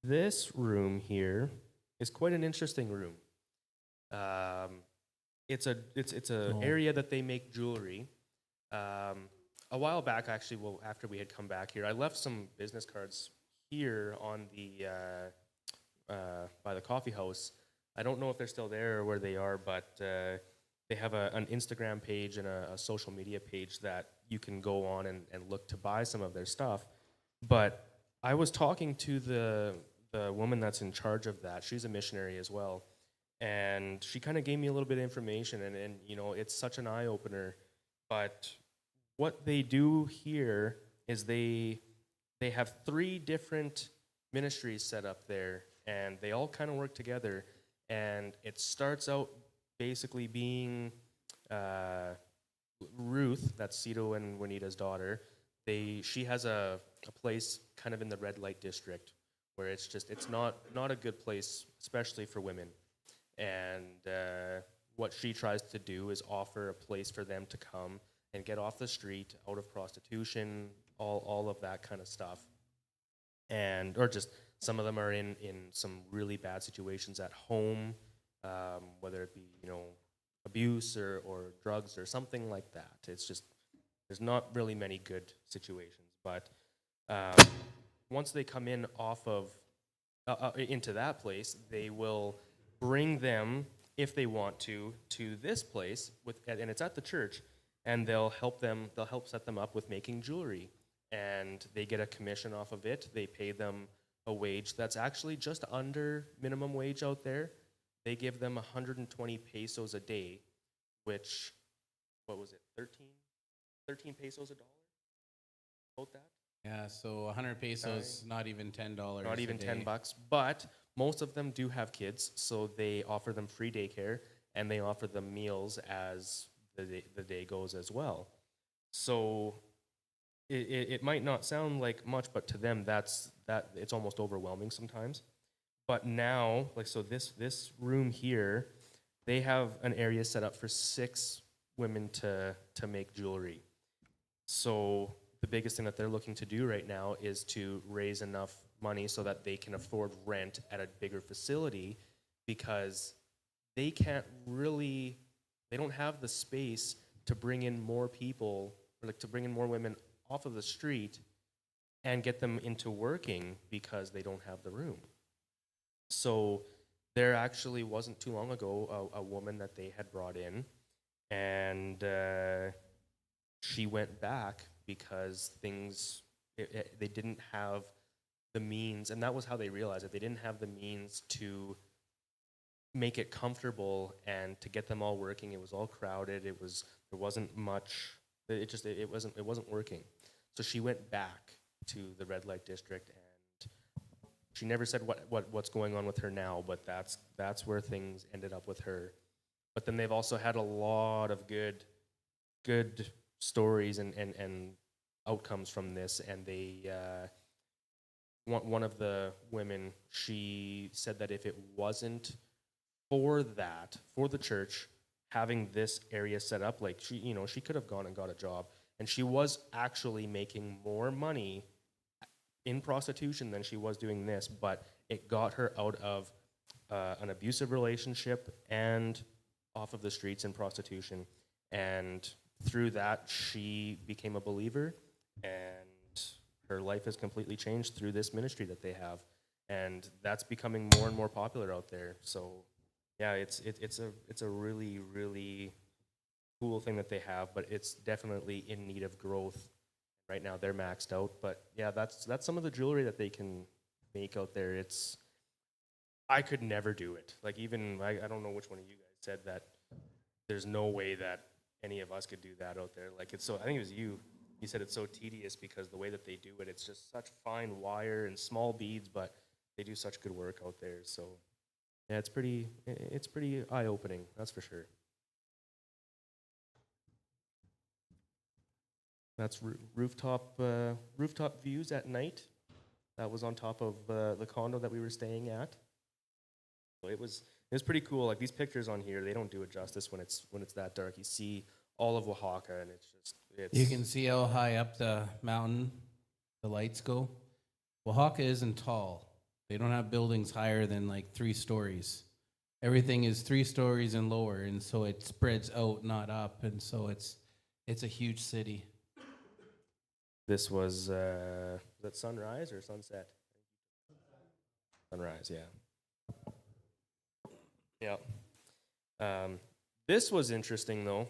This room here is quite an interesting room. It's a area that they make jewelry. A while back, actually, well, after we had come back here, I left some business cards here on the by the coffee house. I don't know if they're still there or where they are, but they have an Instagram page and a social media page that you can go on and look to buy some of their stuff. But I was talking to the woman that's in charge of that. She's a missionary as well. And she kind of gave me a little bit of information, and you know, it's such an eye-opener. But what they do here is they have 3 different ministries set up there, and they all kind of work together. And it starts out basically being Ruth, that's Cito and Juanita's daughter. She has a place kind of in the red light district where it's not a good place, especially for women. And what she tries to do is offer a place for them to come and get off the street, out of prostitution, all of that kind of stuff. Or just some of them are in some really bad situations at home, whether it be, you know, abuse or drugs or something like that. It's just, there's not really many good situations. But once they come in off of, into that place, they will bring them, if they want to this place, and it's at the church, and they'll help set them up with making jewelry. And they get a commission off of it. They pay them a wage that's actually just under minimum wage out there. they give them 120 pesos a day, which, what was it, 13 pesos a dollar? About that? Yeah, so 100 pesos, not even $10. Not even a day. $10, but most of them do have kids, so they offer them free daycare and they offer them meals as the day goes as well. So it might not sound like much, but to them that it's almost overwhelming sometimes. But now, like, so this room here, they have an area set up for 6 women to make jewelry. So the biggest thing that they're looking to do right now is to raise enough money so that they can afford rent at a bigger facility, because they don't have the space to bring in more people, or like to bring in more women off of the street and get them into working, because they don't have the room. So there actually wasn't too long ago a woman that they had brought in, and she went back because they didn't have the means, and that was how they realized it. They didn't have the means to make it comfortable and to get them all working. It was all crowded. There wasn't much. It wasn't working. So she went back to the red light district, and she never said what's going on with her now, but that's where things ended up with her. But then they've also had a lot of good stories and outcomes from this, and they one of the women, she said that if it wasn't for the church having this area set up, like she could have gone and got a job, and she was actually making more money in prostitution than she was doing this, but it got her out of an abusive relationship and off of the streets in prostitution, and through that she became a believer, and her life has completely changed through this ministry that they have, and that's becoming more and more popular out there. So yeah, it's a really, really cool thing that they have, but it's definitely in need of growth. Right now they're maxed out, but yeah, that's some of the jewelry that they can make out there. I could never do it. Like, even I don't know which one of you guys said that there's no way that any of us could do that out there. Like, I think it was you. You said it's so tedious because the way that they do it, it's just such fine wire and small beads, but they do such good work out there. So yeah, it's pretty eye-opening, that's for sure. That's rooftop views at night. That was on top of the condo that we were staying at. So it was pretty cool. Like, these pictures on here, they don't do it justice when it's that dark. You see all of Oaxaca, and You can see how high up the mountain the lights go. Oaxaca isn't tall. They don't have buildings higher than like 3 stories. Everything is 3 stories and lower, and so it spreads out, not up, and so it's a huge city. This was that sunrise or sunset? Sunrise, yeah. Yeah. This was interesting though.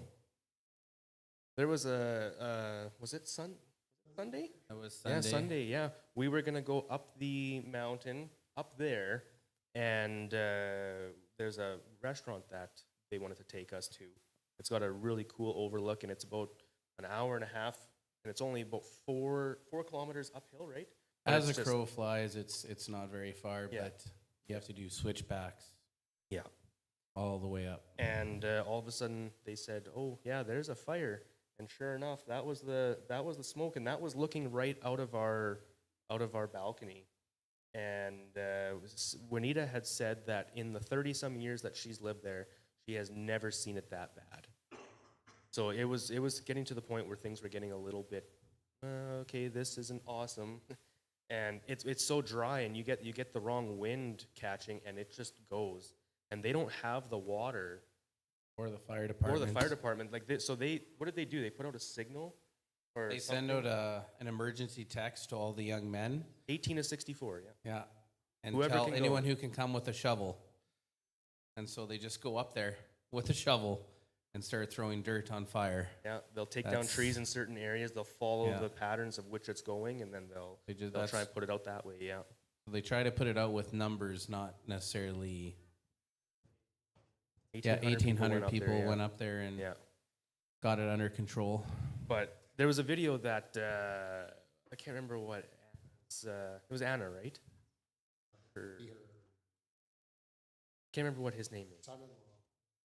There was was it Sunday? That was Sunday. Yeah, Sunday, yeah. We were gonna go up the mountain, up there, and there's a restaurant that they wanted to take us to. It's got a really cool overlook, and it's about an hour and a half, and it's only about 4 kilometers uphill, right? But As it's a just- crow flies, it's not very far, Yeah. but you have to do switchbacks Yeah. all the way up. And all of a sudden they said, "Oh yeah, there's a fire." And sure enough, that was the smoke, and that was looking right out of our balcony. And Juanita had said that in the 30-some years that she's lived there, she has never seen it that bad. So it was getting to the point where things were getting a little bit, okay, this isn't awesome. And it's so dry, and you get the wrong wind catching, and it just goes. And they don't have the water Or the fire department. or the fire department. Like this, so what did they do? They put out a signal, or They send something? out an emergency text to all the young men. 18 to 64. Yeah. Yeah. And Whoever tell can go. anyone who can come with a shovel. And so they just go up there with a shovel and start throwing dirt on fire. Yeah, they'll take down That's- trees in certain areas. They'll follow Yeah. the patterns of which it's going, and then they'll try and put it out that way. Yeah. They try to put it out with numbers, not necessarily Yeah, 1,800 people yeah. went up there and Yeah. got it under control. But there was a video that I can't remember what. It was Anna, right? Or, can't remember what his name is. Son-in-law.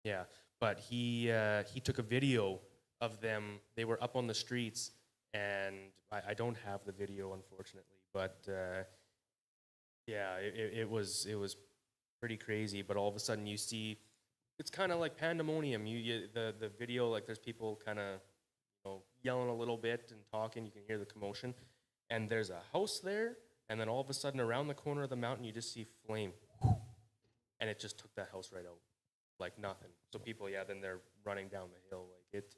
Yeah, but he took a video of them. They were up on the streets, and I don't have the video, unfortunately. But yeah, it was pretty crazy. But all of a sudden, you see, it's kind of like pandemonium. The video, like there's people kind of yelling a little bit and talking. You can hear the commotion, and there's a house there. And then all of a sudden, around the corner of the mountain, you just see flame, and it just took that house right out, like nothing. So people, then they're running down the hill, like it.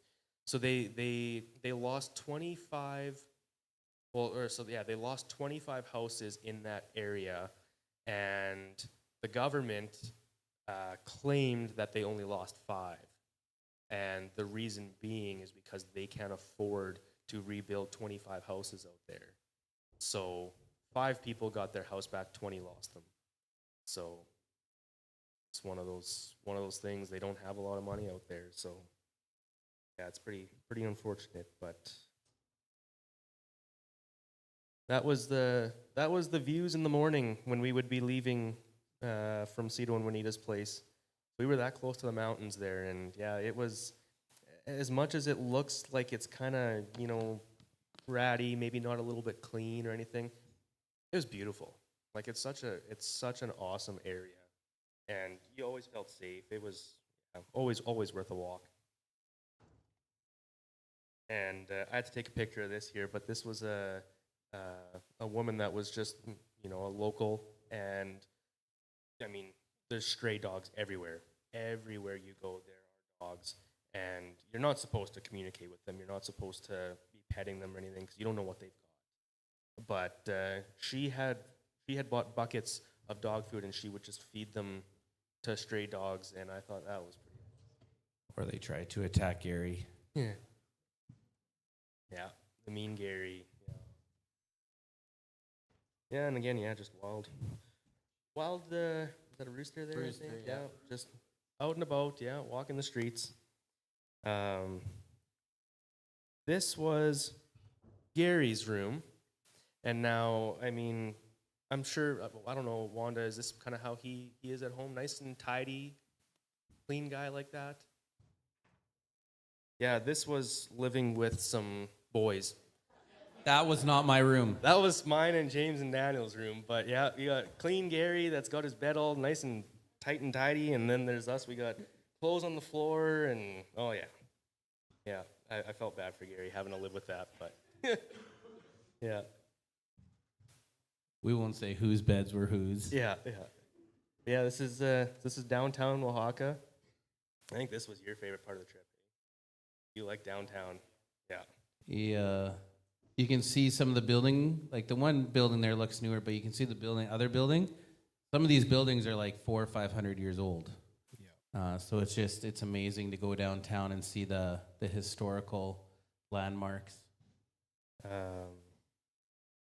So they lost 25. They lost 25 houses in that area, and the government claimed that they only lost 5, and the reason being is because they can't afford to rebuild 25 houses out there. So 5 people got their house back, 20 lost them. So it's one of those things. They don't have a lot of money out there, so yeah, it's pretty unfortunate. But that was the views in the morning when we would be leaving from Cito and Juanita's place. We were that close to the mountains there, and yeah, it was, as much as it looks like it's kind of ratty, maybe not a little bit clean or anything. It was beautiful. Like it's such an awesome area, and you always felt safe. It was always worth a walk. And I had to take a picture of this here, but this was a woman that was just a local, and I mean there's stray dogs everywhere. Everywhere you go, there are dogs, and you're not supposed to communicate with them. You're not supposed to be petting them or anything because you don't know what they've got. But she had bought buckets of dog food, and she would just feed them to stray dogs, and I thought that was pretty. Or they tried to attack Gary. Yeah. Yeah, the mean Gary. Yeah, and again, just wild. Is that a rooster there? Rooster, I think? yeah. Just out and about. Yeah, walking the streets. This was Gary's room, and now, I mean, I'm sure, I don't know, Wanda, is this kind of how he is at home? Nice and tidy, clean guy like that? Yeah, this was living with some boys. That was not my room. That was mine and James and Daniel's room, but yeah, you got clean Gary that's got his bed all nice and tight and tidy, and then there's us, we got clothes on the floor, and oh yeah. Yeah, I felt bad for Gary having to live with that, but yeah. We won't say whose beds were whose. Yeah. This is downtown Oaxaca. I think this was your favorite part of the trip. You like downtown? Yeah. Yeah. You can see some of the building, like the one building there looks newer, but you can see the other building. Some of these buildings are like 400 or 500 years old. Yeah. So it's amazing to go downtown and see the historical landmarks.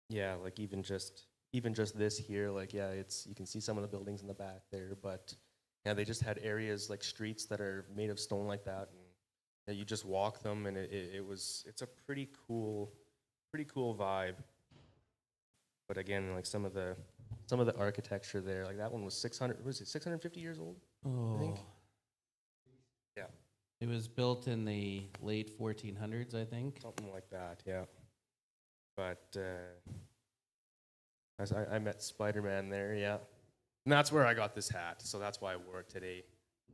Yeah, like even just this here, like you can see some of the buildings in the back there, but yeah, they just had areas like streets that are made of stone like that, and you just walk them, and it's a pretty cool vibe. But again, like some of the architecture there, like that one was 650 years old? Oh. I think. Yeah. It was built in the late 1400s, I think. Something like that, yeah. But I met Spider-Man there, yeah. And that's where I got this hat, so that's why I wore it today.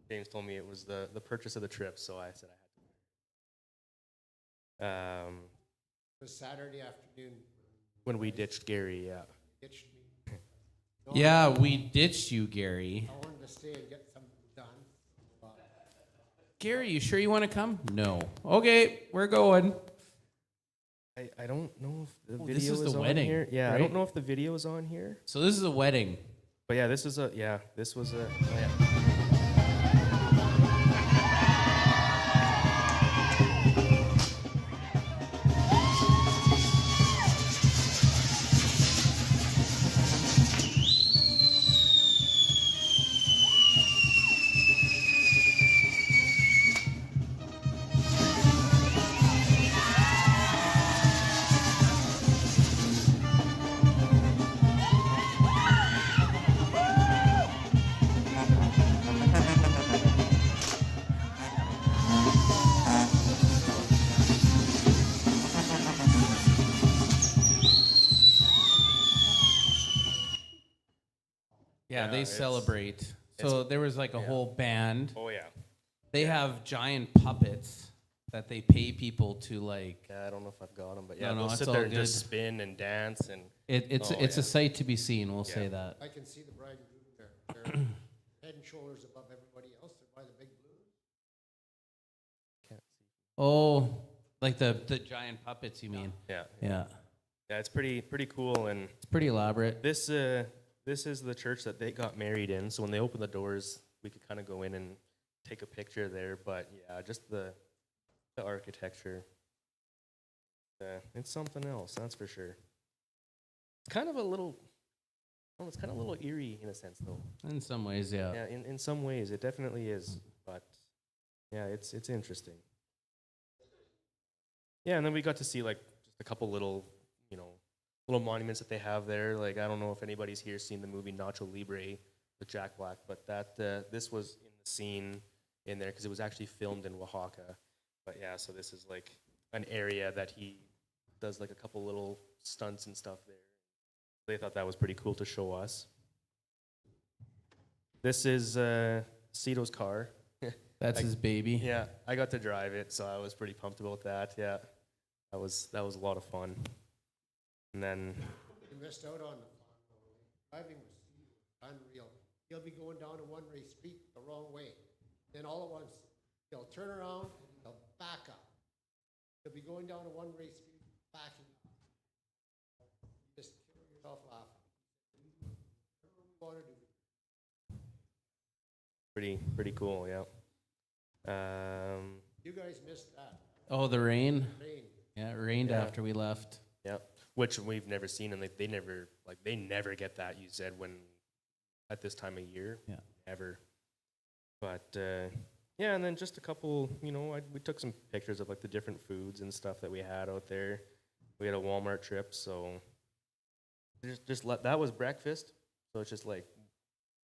James told me it was the purchase of the trip, so I said I had to wear it. It was Saturday afternoon. When we ditched Gary, yeah. Ditched me. No, Yeah, we ditched you, Gary. I wanted to stay and get something done. Gary, you sure you want to come? No. Okay, we're going. I don't know if the Oh, video this is is the on wedding, here. Yeah, I right? don't know if the video is on here. So this is a wedding. But yeah, this was oh yeah. Yeah, they it's- celebrate. So there was like a whole band. Oh yeah. They have giant puppets that they pay people to like. Yeah, I don't know if I've got them, but No, yeah, no, they'll it's sit all there and just good. spin and dance and. It's Oh, it's yeah. a sight to be seen. We'll Yeah. say that. I can see the bride and groom there. They're head and shoulders above everybody else. They're by the big balloons. Can't see. Oh, like the giant puppets, you mean? Yeah, Yeah, yeah, it's pretty cool, and it's pretty elaborate. this is the church that they got married in. So when they opened the doors, we could kind of go in and take a picture there. But yeah, just the architecture. It's something else, that's for sure. It's kind of a little, well, it's kind of a little eerie in a sense, though. In some ways, yeah. Yeah, in some ways, it definitely is. But yeah, it's interesting. Yeah, and then we got to see like just a couple little, little monuments that they have there. Like I don't know if anybody's here seen the movie Nacho Libre with Jack Black, but this was in the scene in there because it was actually filmed in Oaxaca. But yeah, so this is like an area that he does like a couple little stunts and stuff there. They thought that was pretty cool to show us. This is Cito's car. That's his baby. Yeah, I got to drive it, so I was pretty pumped about that. Yeah, that was a lot of fun. And then You missed out on the fun. Driving was unreal. He'll be going down a one-way street the wrong way. Then all at once, he'll turn around and he'll back up. He'll be going down a one-way street, backing up. You just kill yourself laughing. Whatever we want to do. pretty cool. Yeah. You guys missed that. Oh, the rain. Rain. Yeah, it rained Yeah. after we left. Yeah, which we've never seen, and they never get that. You said when at this time of year. Yeah. Never. But yeah, and then just a couple. We took some pictures of like the different foods and stuff that we had out there. We had a Walmart trip, so that was breakfast. So it's just like,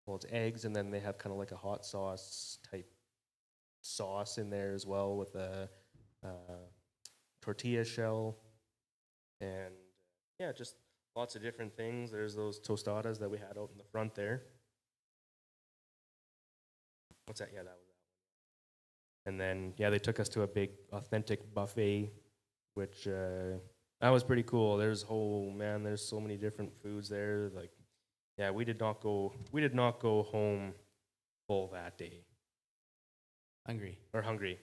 well, it's eggs, and then they have kind of like a hot sauce type sauce in there as well with a tortilla shell, and yeah, just lots of different things. There's those tostadas that we had out in the front there. What's that? Yeah, that was that one. And then yeah, they took us to a big authentic buffet, which that was pretty cool. There's there's so many different foods there. Like, yeah, we did not go home full that day. Hungry. Or hungry,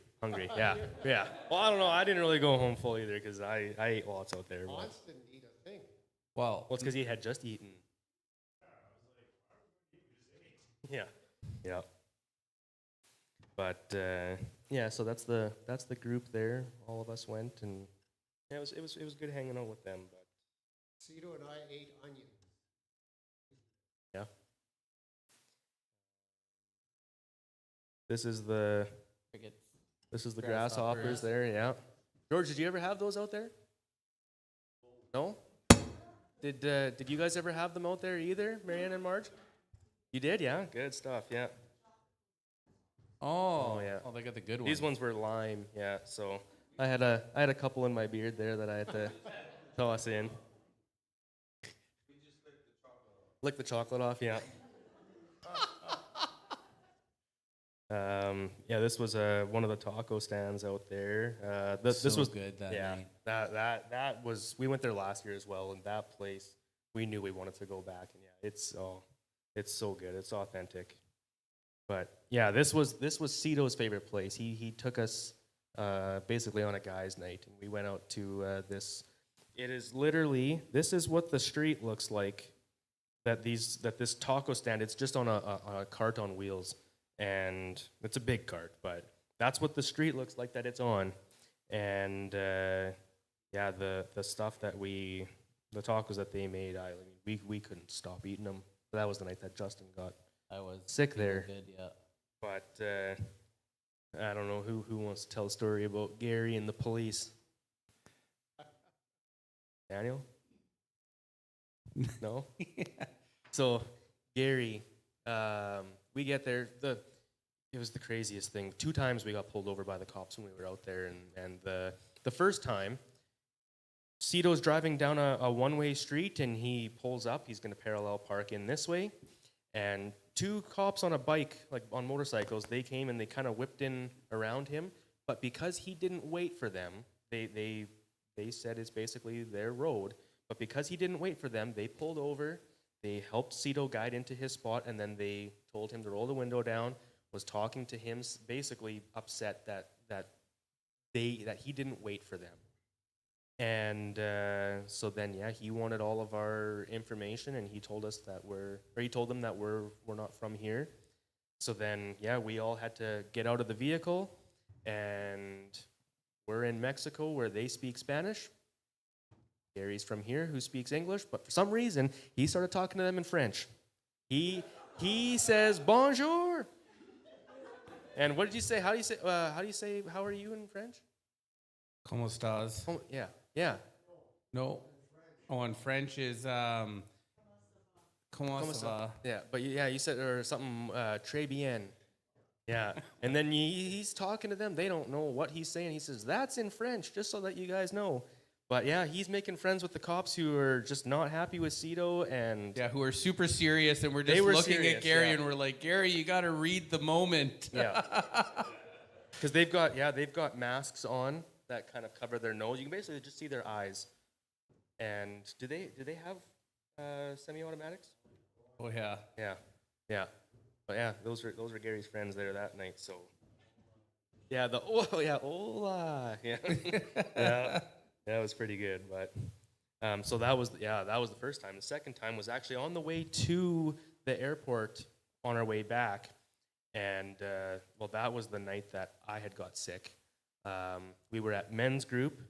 yeah, yeah. Well, I don't know. I didn't really go home full either because I ate lots out there. But, Hans didn't eat a thing. Well, well, it's because he had just eaten. Yeah, yeah. But yeah, so that's the group there. All of us went, and yeah, it was good hanging out with them. But Cito and I ate onions. yeah, this is the crickets. grasshoppers there. Yeah, George, did you ever have those out there? No. Did you guys ever have them out there either, Marianne and Marge? You did, yeah. Good stuff, yeah. Oh, yeah. Oh, they got the good ones. These ones were lime, yeah. So I had a couple in my beard there that I had to toss in. Lick the chocolate off, yeah. Yeah, this was one of the taco stands out there. This So was good that yeah. night. That was. We went there last year as well, and that place we knew we wanted to go back. And yeah, it's so good. It's authentic. But yeah, this was Cito's favorite place. He took us basically on a guys' night, and we went out to this. It is literally, this is what the street looks like. That this taco stand, it's just on a cart on wheels, and it's a big cart, but that's what the street looks like that it's on. And yeah, the stuff that the tacos that they made, we couldn't stop eating them. That was the night that Justin got I was sick feeling there. Good, yeah. But I don't know who wants to tell a story about Gary and the police. Daniel? No? So Gary, we get there. It was the craziest thing. 2 times we got pulled over by the cops when we were out there, and the first time, Cito's driving down a one-way street, and he pulls up. He's going to parallel park in this way, and two cops on a bike, like on motorcycles, they came and they kind of whipped in around him. But because he didn't wait for them, they said it's basically their road. But because he didn't wait for them, they pulled over. They helped Cito guide into his spot, and then they told him to roll the window down. Was talking to him, basically upset that he didn't wait for them. And so then, yeah, he wanted all of our information, and he told us that he told them that we're not from here. So then, yeah, we all had to get out of the vehicle, and we're in Mexico where they speak Spanish. Gary's from here who speaks English, but for some reason, he started talking to them in French. He says bonjour. And what did you say? How do you say how are you in French? ¿Cómo estás? Oh, yeah. No. Oh, in French is ¿Cómo ça va? Yeah, but you said or something très bien. Yeah. And then he's talking to them. They don't know what he's saying. He says, "That's in French," just so that you guys know. But yeah, he's making friends with the cops who are just not happy with Cito, and Yeah, who are super serious, and we're just were looking serious, at Gary, yeah. and we're like, Gary, you got to read the moment. yeah, because they've got masks on that kind of cover their nose. You can basically just see their eyes. And do they have semi-automatics? Oh yeah. Yeah. But yeah, those are Gary's friends there that night. So yeah, hola, yeah, yeah. That was pretty good, but so that was the first time. The second time was actually on the way to the airport on our way back, and well, that was the night that I had got sick. We were at men's group,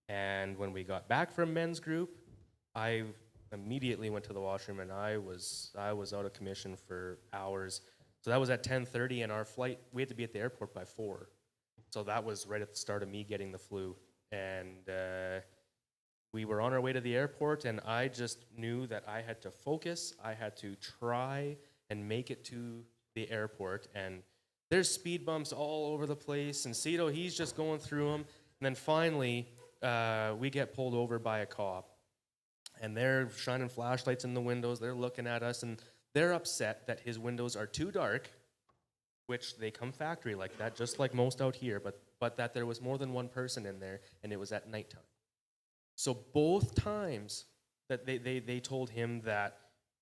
and when we got back from men's group, I immediately went to the washroom, and I was out of commission for hours. So that was at 10:30, and our flight, we had to be at the airport by 4. So that was right at the start of me getting the flu. And we were on our way to the airport, and I just knew that I had to focus. I had to try and make it to the airport. And there's speed bumps all over the place. And Cito, he's just going through them. And then finally, we get pulled over by a cop. And they're shining flashlights in the windows. They're looking at us, and they're upset that his windows are too dark, which they come factory like that, just like most out here, but that there was more than one person in there, and it was at nighttime. So both times that they told him that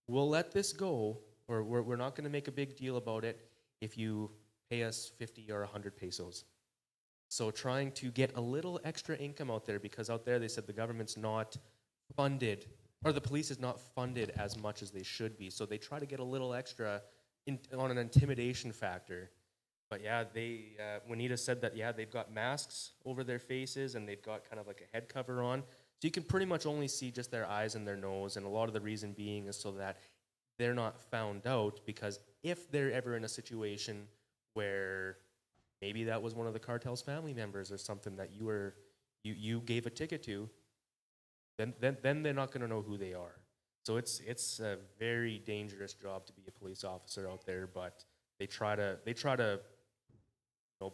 we'll let this go, or we're not going to make a big deal about it if you pay us 50 or 100 pesos. So trying to get a little extra income out there, because out there they said the government's not funded, or the police is not funded as much as they should be. So they try to get a little extra on an intimidation factor. But yeah, Juanita said that, yeah, they've got masks over their faces, and they've got kind of like a head cover on. So you can pretty much only see just their eyes and their nose, and a lot of the reason being is so that they're not found out, because if they're ever in a situation where maybe that was one of the cartel's family members or something that you gave a ticket to, then they're not going to know who they are. So it's a very dangerous job to be a police officer out there, but they try to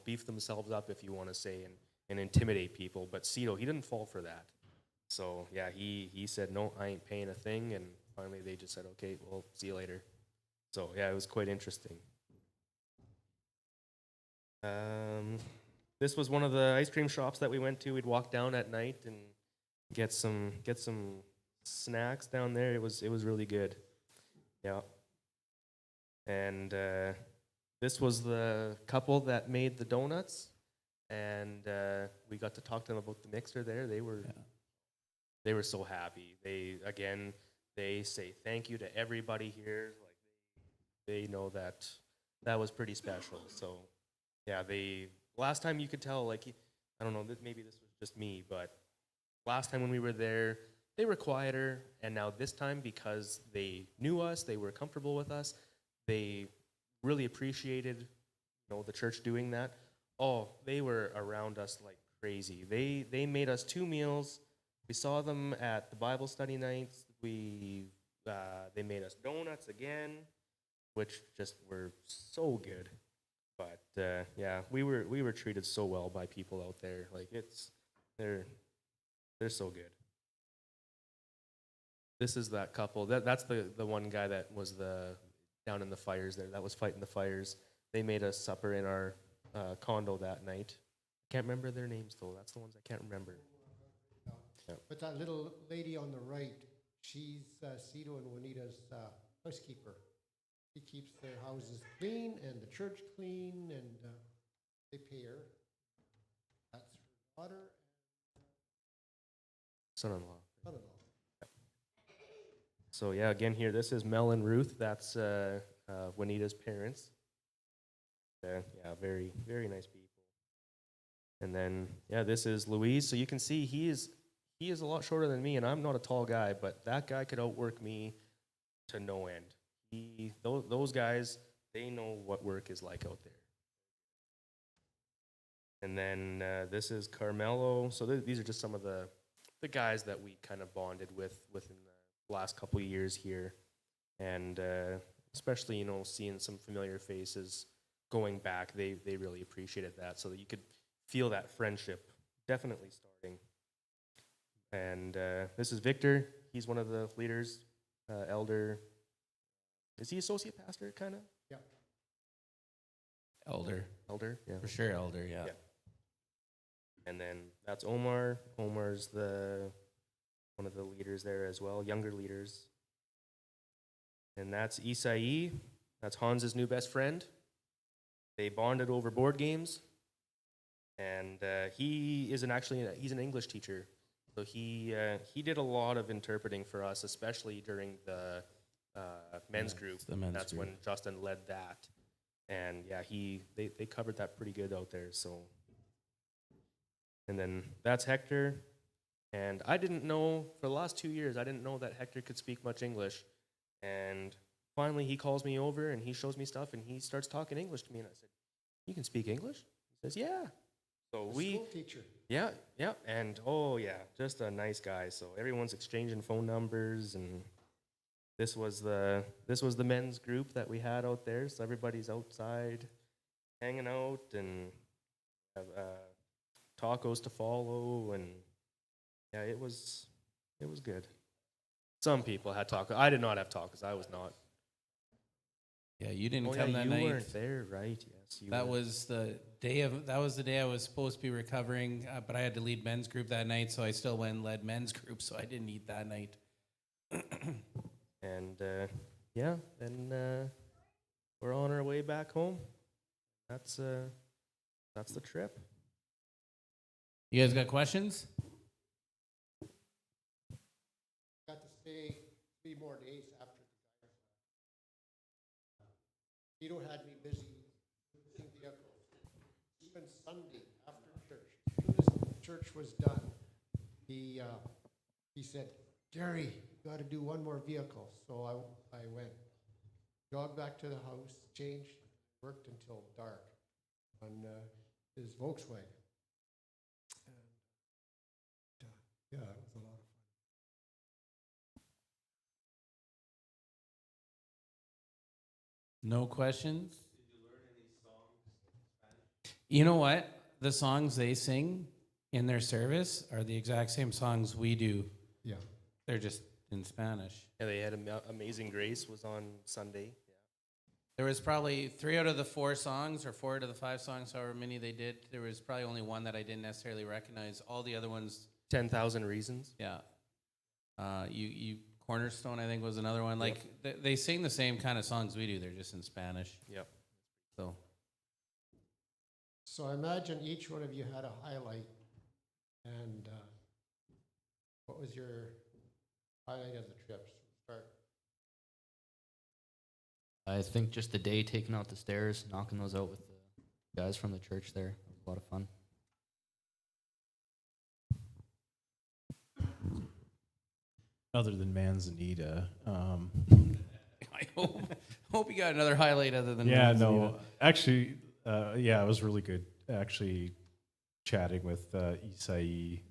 beef themselves up, if you want to say, and intimidate people. But Cito, he didn't fall for that. So yeah, he said, no, I ain't paying a thing, and finally they just said, okay, well, see you later. So yeah, it was quite interesting. This was one of the ice cream shops that we went to. We'd walk down at night and get some snacks down there. It was really good. Yeah. And this was the couple that made the donuts, and we got to talk to them about the mixer there. They were so happy. They say thank you to everybody here. Like they know that was pretty special. So yeah, last time you could tell, like, I don't know, maybe this was just me, but last time when we were there, they were quieter, and now this time, because they knew us, they were comfortable with us, they really appreciated, the church doing that. Oh, they were around us like crazy. They made us 2 meals. We saw them at the Bible study nights. They made us donuts again, which just were so good. But yeah, we were treated so well by people out there. Like they're so good. This is that couple. That's the one guy that was the down in the fires there that was fighting the fires. They made us supper in our condo that night. Can't remember their names though. That's the ones I can't remember. But that little lady on the right, she's Cito and Juanita's housekeeper. She keeps their houses clean and the church clean, and they pay her. That's her daughter Son-in-law. and son-in-law. So yeah, again here, this is Mel and Ruth. That's Juanita's parents. Yeah, very, very nice people. And then, yeah, this is Louise. So you can see he is a lot shorter than me, and I'm not a tall guy, but that guy could outwork me to no end. Those guys, they know what work is like out there. And then this is Carmelo. So these are just some of the guys that we kind of bonded with within the last couple of years here. And especially, seeing some familiar faces going back, they really appreciated that, so that you could feel that friendship definitely starting. And this is Victor. He's one of the leaders, elder. Is he associate pastor, kind of? Yeah. Elder. Elder, yeah. For sure, elder, yeah. Yeah. And then that's Omar. Omar's one of the leaders there as well, younger leaders. And that's Isai. That's Hans's new best friend. They bonded over board games. And he's an English teacher. So he did a lot of interpreting for us, especially during the men's group. The men's That's group. when Justin led that. And yeah, they covered that pretty good out there. So, and then that's Hector. And I didn't know, for the last 2 years, I didn't know that Hector could speak much English. And finally he calls me over and he shows me stuff and he starts talking English to me. And I said, "You can speak English?" He says, "Yeah." So School teacher. yeah, and oh yeah, just a nice guy. So everyone's exchanging phone numbers, and this was the men's group that we had out there. So everybody's outside, hanging out, and tacos to follow, and yeah, it was good. Some people had tacos. I did not have tacos. I was not. Yeah, you didn't Oh come yeah, that you night. weren't there, right? Yes, you That were. was the day I was supposed to be recovering, but I had to lead men's group that night, so I still went and led men's group, so I didn't eat that night. And yeah, then we're on our way back home. That's the trip. You guys got questions? Got to stay 3 more days after the guys. Tito had me busy fixing vehicles. Even Sunday after church, as soon as church was done, he said, "Gary, you got to do one more vehicle." So I went, jogged back to the house, changed, worked until dark on his Volkswagen. And yeah, it was a lot of fun. No questions? Did you learn any songs in Spanish? You know what? The songs they sing in their service are the exact same songs we do. Yeah. They're just in Spanish. Yeah, they had Amazing Grace was on Sunday. There was probably 3 out of the 4 songs, or 4 out of the 5 songs, however many they did. There was probably only one that I didn't necessarily recognize. All the other ones, 10,000 Reasons. yeah. You Cornerstone, I think, was another one. Like they sing the same kind of songs we do. They're just in Spanish. Yep. So I imagine each one of you had a highlight. And what was your highlight of the trips? Start. I think just the day taking out the stairs, knocking those out with the guys from the church there. It was a lot of fun. Other than Manzanita, I hope you got another highlight other than yeah, Manzanita. no, actually, yeah, it was really good. Actually, chatting with Isai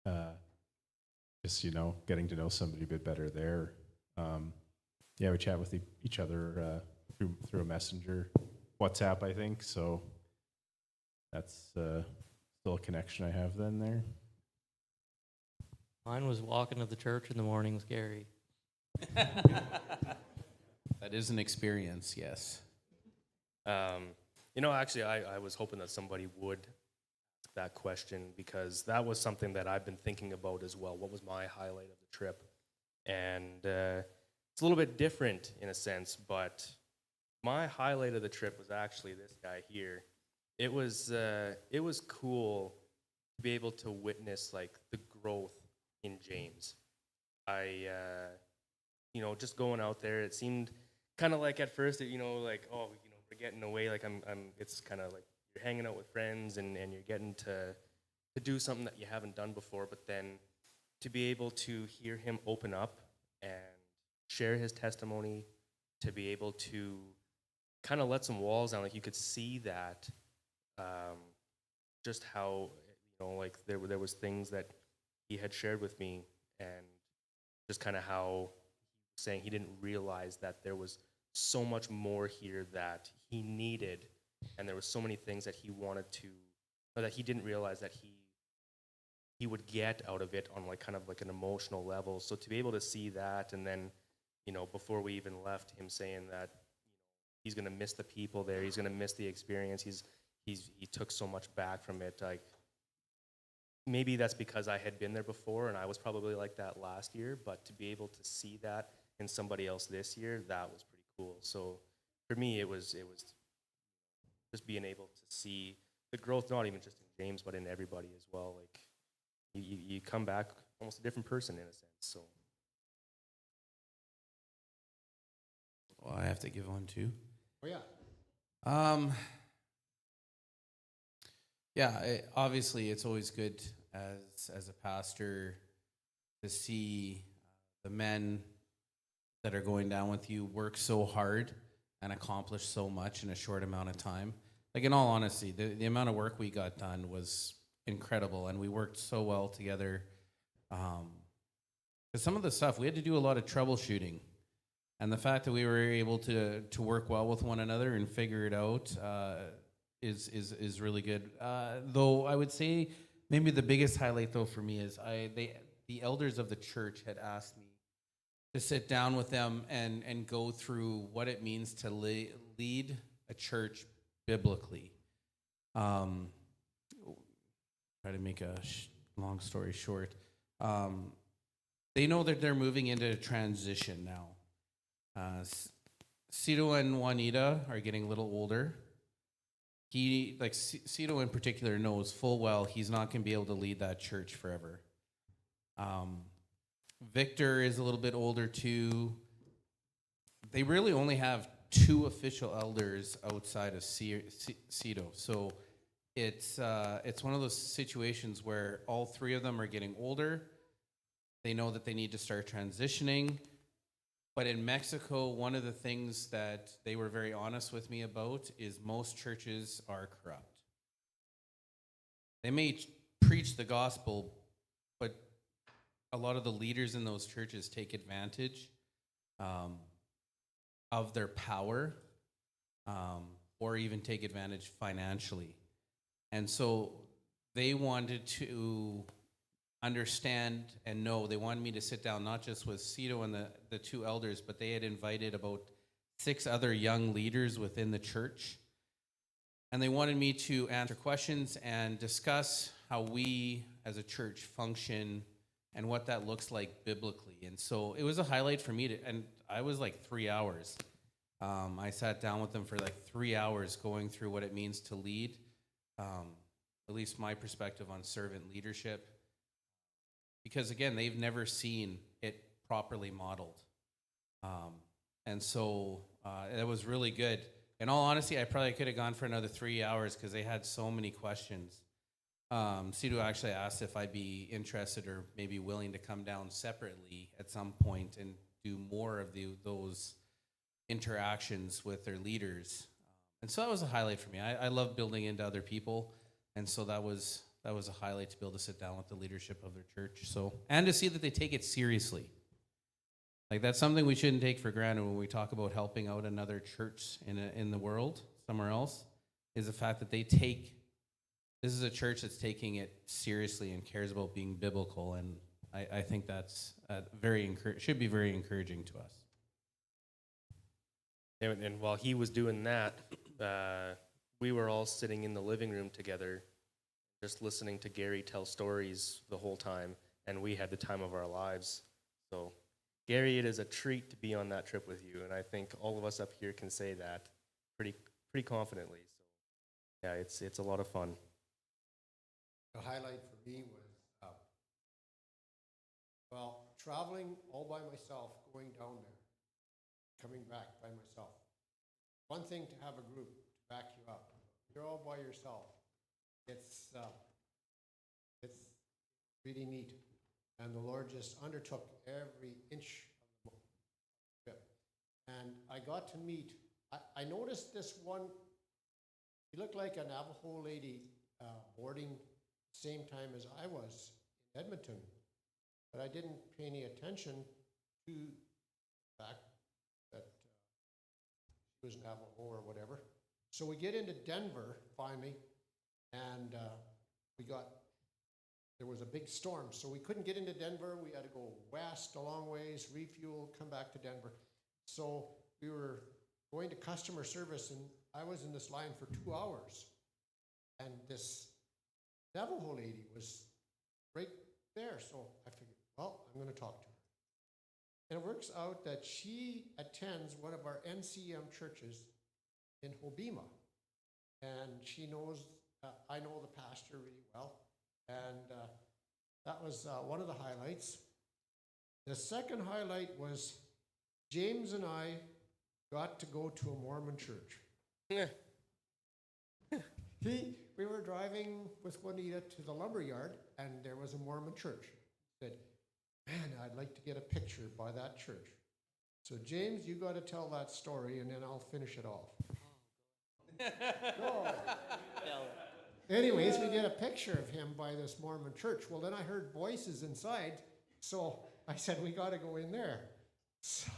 and just getting to know somebody a bit better there. Yeah, we chat with each other through a messenger, WhatsApp, I think. So that's still a connection I have then there. Mine was walking to the church in the morning with Gary. That is an experience, yes. Actually, I was hoping that somebody would ask that question because that was something that I've been thinking about as well. What was my highlight of the trip? And it's a little bit different in a sense, but my highlight of the trip was actually this guy here. It was cool to be able to witness like the growth in James. Just going out there, it seemed kind of like at first, we're getting away. Like it's kind of like you're hanging out with friends and you're getting to do something that you haven't done before. But then to be able to hear him open up and share his testimony, to be able to kind of let some walls down, like you could see that, just how there was things that he had shared with me, and just kind of how saying he didn't realize that there was so much more here that he needed, and there was so many things that he wanted to, or that he didn't realize that he would get out of it on like kind of like an emotional level. So to be able to see that, and then before we even left, him saying that he's gonna miss the people there, he's gonna miss the experience. He took so much back from it. Like maybe that's because I had been there before and I was probably like that last year, but to be able to see that in somebody else this year, that was pretty cool. So for me, it was just being able to see the growth, not even just in James, but in everybody as well. Like you come back almost a different person in a sense. So Well, I have to give one too. Oh, yeah. Obviously, it's always good as a pastor to see the men that are going down with you work so hard and accomplish so much in a short amount of time. Like in all honesty, the amount of work we got done was incredible, and we worked so well together. Because some of the stuff we had to do a lot of troubleshooting, and the fact that we were able to work well with one another and figure it out is really good. Though I would say maybe the biggest highlight though for me is the elders of the church had asked me to sit down with them and go through what it means to lead a church biblically. Try to make a long story short. They know that they're moving into a transition now. Cito and Juanita are getting a little older. Cito in particular knows full well he's not going to be able to lead that church forever. Victor is a little bit older too. They really only have 2 official elders outside of Cito. So it's one of those situations where all 3 of them are getting older. They know that they need to start transitioning. But in Mexico, one of the things that they were very honest with me about is most churches are corrupt. They may preach the gospel, but a lot of the leaders in those churches take advantage of their power, or even take advantage financially. And so they wanted to understand and know. They wanted me to sit down not just with Cito and the 2 elders, but they had invited about 6 other young leaders within the church. And they wanted me to answer questions and discuss how we as a church function and what that looks like biblically. And so it was a highlight for me and I was like 3 hours. I sat down with them for like 3 hours going through what it means to lead, at least my perspective on servant leadership. Because again, they've never seen it properly modeled. And so it was really good. In all honesty, I probably could have gone for another 3 hours because they had so many questions. Cito actually asked if I'd be interested or maybe willing to come down separately at some point and do more of those interactions with their leaders. And so that was a highlight for me. I love building into other people. And so that was a highlight to be able to sit down with the leadership of their church. So, and to see that they take it seriously. Like that's something we shouldn't take for granted when we talk about helping out another church in the world, somewhere else, is the fact that this is a church that's taking it seriously and cares about being biblical. And I think that's should be very encouraging to us. And while he was doing that, we were all sitting in the living room together, just listening to Gary tell stories the whole time, and we had the time of our lives. So, Gary, it is a treat to be on that trip with you, and I think all of us up here can say that pretty confidently. So, yeah, it's a lot of fun. The highlight for me was, well, traveling all by myself, going down there, coming back by myself. One thing to have a group to back you up. You're all by yourself. It's really neat. And the Lord just undertook every inch of the trip. And I got to meet, I noticed this one, he looked like a Navajo lady boarding same time as I was in Edmonton. But I didn't pay any attention to the fact that she was Navajo or whatever. So we get into Denver finally, and there was a big storm, so we couldn't get into Denver. We had to go west a long ways, refuel, come back to Denver. So we were going to customer service, and I was in this line for 2 hours. And this Navajo lady was right there, so I figured, well, I'm going to talk to her. And it works out that she attends one of our NCM churches in Hobima. And she knows, I know the pastor really well. And that was one of the highlights. The second highlight was James and I got to go to a Mormon church. We were driving with Juanita to the lumber yard, and there was a Mormon church. He said, man, I'd like to get a picture by that church. So James, you got to tell that story, and then I'll finish it off. Go. Anyways, we get a picture of him by this Mormon church. Well, then I heard voices inside, so I said, we got to go in there. So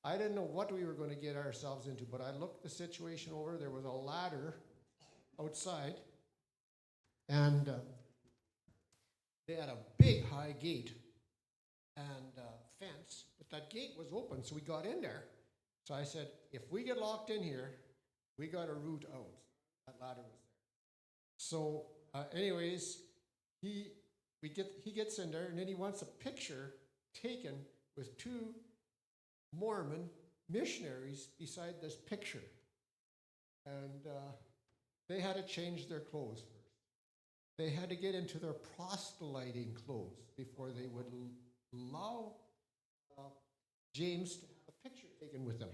I didn't know what we were going to get ourselves into, but I looked the situation over. There was a ladder outside, and they had a big high gate and fence, but that gate was open, so we got in there. So I said, if we get locked in here, we got a route out. That ladder was there. So, anyways, he gets in there, and then he wants a picture taken with two Mormon missionaries beside this picture, and they had to change their clothes first. They had to get into their proselyting clothes before they would allow James to have a picture taken with them.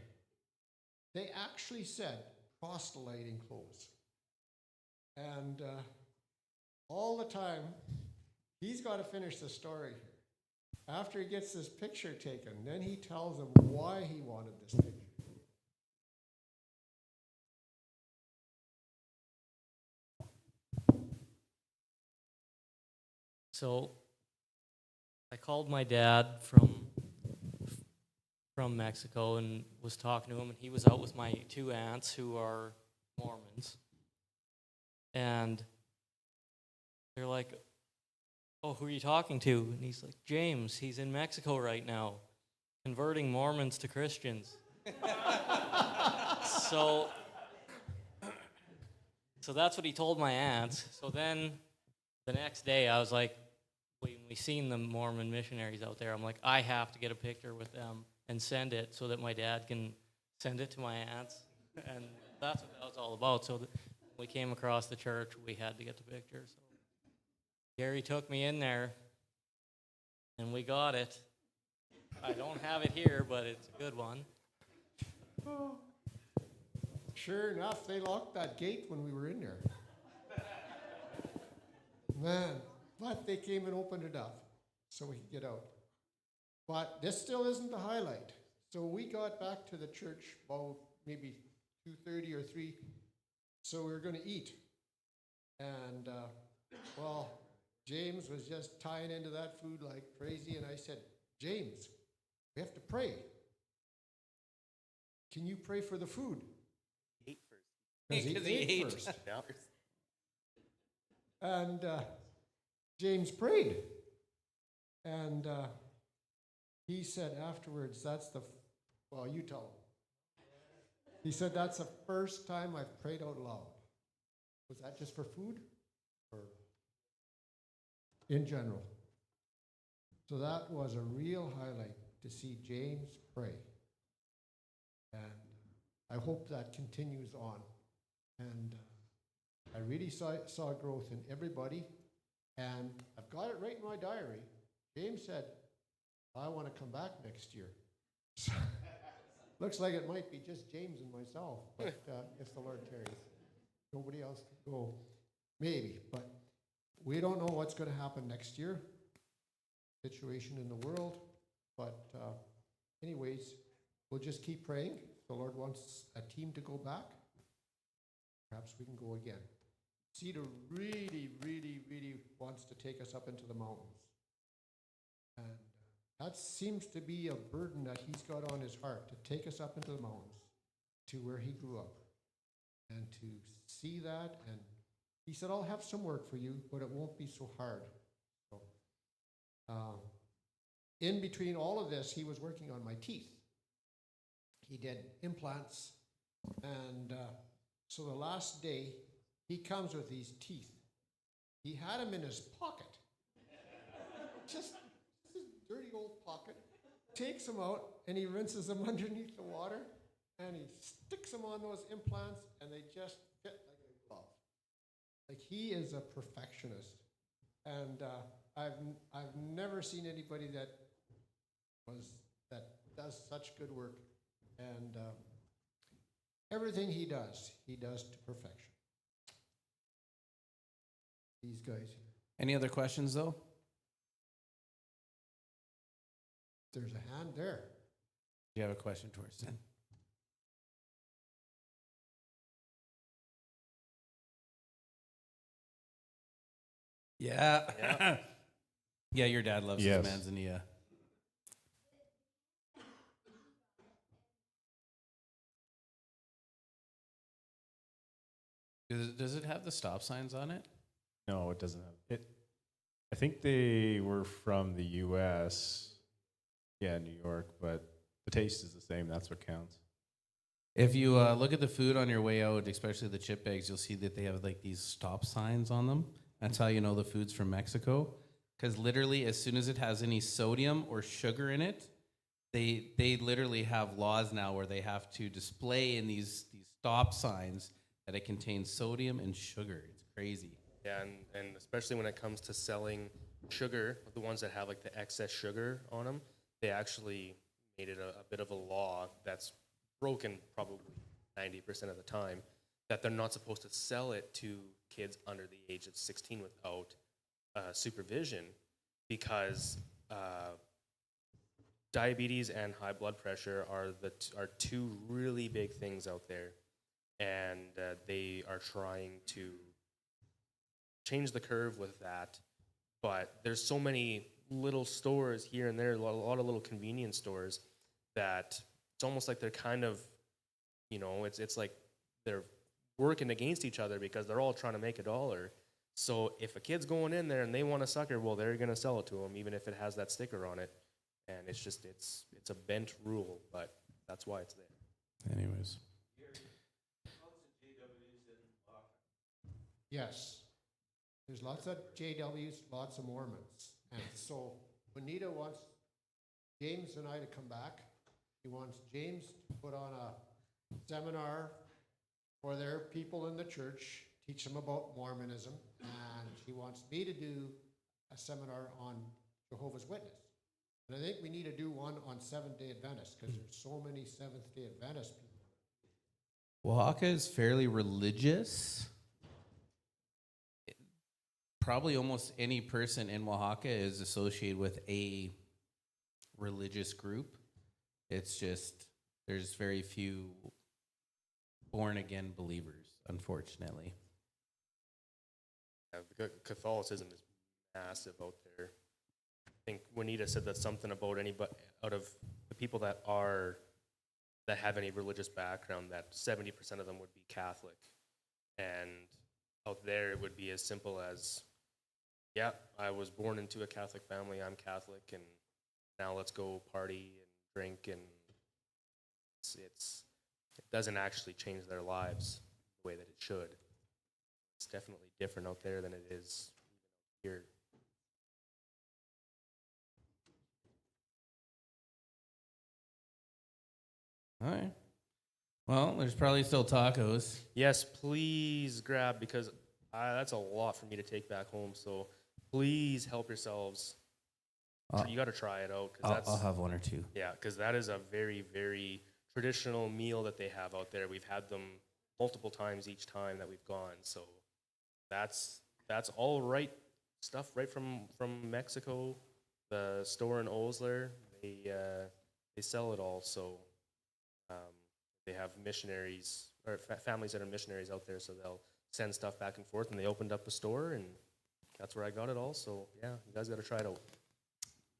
They actually said proselyting clothes. And all the time, he's got to finish the story here. After he gets this picture taken, then he tells them why he wanted this picture. So I called my dad from Mexico and was talking to him, and he was out with my two aunts who are Mormons. And they're like, oh, who are you talking to? And he's like, James, he's in Mexico right now, converting Mormons to Christians. So that's what he told my aunts. So then the next day I was like, when we seen the Mormon missionaries out there, I'm like, I have to get a picture with them and send it so that my dad can send it to my aunts. And that's what that was all about. So we came across the church, we had to get the picture. So Gary took me in there, and we got it. I don't have it here, but it's a good one. Oh. Sure enough, they locked that gate when we were in there. Man, but they came and opened it up so we could get out. But this still isn't the highlight. So we got back to the church about maybe 2:30 or 3. So we were going to eat. And, well, James was just tying into that food like crazy. And I said, James, we have to pray. Can you pray for the food? He ate first. Because he ate first. Yeah. And James prayed. And he said afterwards, well, you tell him. He said, that's the first time I've prayed out loud. Was that just for food or in general? So that was a real highlight to see James pray. And I hope that continues on. And I really saw growth in everybody. And I've got it right in my diary. James said, I want to come back next year. So, looks like it might be just James and myself, but if the Lord tarries, nobody else can go. Maybe, but we don't know what's going to happen next year. Situation in the world, but anyways, we'll just keep praying. If the Lord wants a team to go back, perhaps we can go again. Cedar really, really, really wants to take us up into the mountains. And that seems to be a burden that he's got on his heart, to take us up into the mountains to where he grew up and to see that. And he said, I'll have some work for you, but it won't be so hard. So, in between all of this, he was working on my teeth. He did implants. And so the last day, he comes with these teeth. He had them in his pocket. Just this dirty old pocket. Takes them out and he rinses them underneath the water and he sticks them on those implants and they just fit like a glove. Like he is a perfectionist. And I've never seen anybody that does such good work. And everything he does to perfection. These guys here. Any other questions, though? There's a hand there. Do you have a question towards Dan? Yeah. Yeah, your dad loves Yes. his manzanilla. Does it have the stop signs on it? No, it doesn't have it. I think they were from the U.S. Yeah, New York, but the taste is the same. That's what counts. If you look at the food on your way out, especially the chip bags, you'll see that they have like these stop signs on them. That's how you know the food's from Mexico. Because literally, as soon as it has any sodium or sugar in it, they literally have laws now where they have to display in these stop signs that it contains sodium and sugar. It's crazy. Yeah, and especially when it comes to selling sugar, the ones that have like the excess sugar on them, they actually made it a bit of a law that's broken probably 90% of the time, that they're not supposed to sell it to kids under the age of 16 without supervision, because diabetes and high blood pressure are two really big things out there, and they are trying to change the curve with that. But there's so many little stores here and there, a lot of little convenience stores, that it's almost like they're kind of, it's like they're working against each other because they're all trying to make a dollar. So if a kid's going in there and they want a sucker, well, they're going to sell it to them, even if it has that sticker on it. And it's just, it's a bent rule, but that's why it's there. Anyways. Yes. There's lots of JWs, lots of Mormons. And so Juanita wants James and I to come back. She wants James to put on a seminar for their people in the church, teach them about Mormonism. And she wants me to do a seminar on Jehovah's Witness. And I think we need to do one on Seventh-day Adventists because there's so many Seventh-day Adventist people. Oaxaca is fairly religious. Probably almost any person in Oaxaca is associated with a religious group. It's just, there's very few born-again believers, unfortunately. Yeah, Catholicism is massive out there. I think Juanita said that something about anybody out of the people that have any religious background, that 70% of them would be Catholic. And out there, it would be as simple as, yeah, I was born into a Catholic family, I'm Catholic, and now let's go party and drink. And it's it doesn't actually change their lives the way that it should. It's definitely different out there than it is here. All right. Well, there's probably still tacos. Yes, please grab, because that's a lot for me to take back home. So please help yourselves. You got to try it out. I'll have one or two. Yeah, because that is a very, very traditional meal that they have out there. We've had them multiple times each time that we've gone. So that's all right stuff right from Mexico. The store in Osler, they sell it all. So they have missionaries or families that are missionaries out there. So they'll send stuff back and forth. And they opened up a store, and that's where I got it all. So yeah, you guys got to try it out.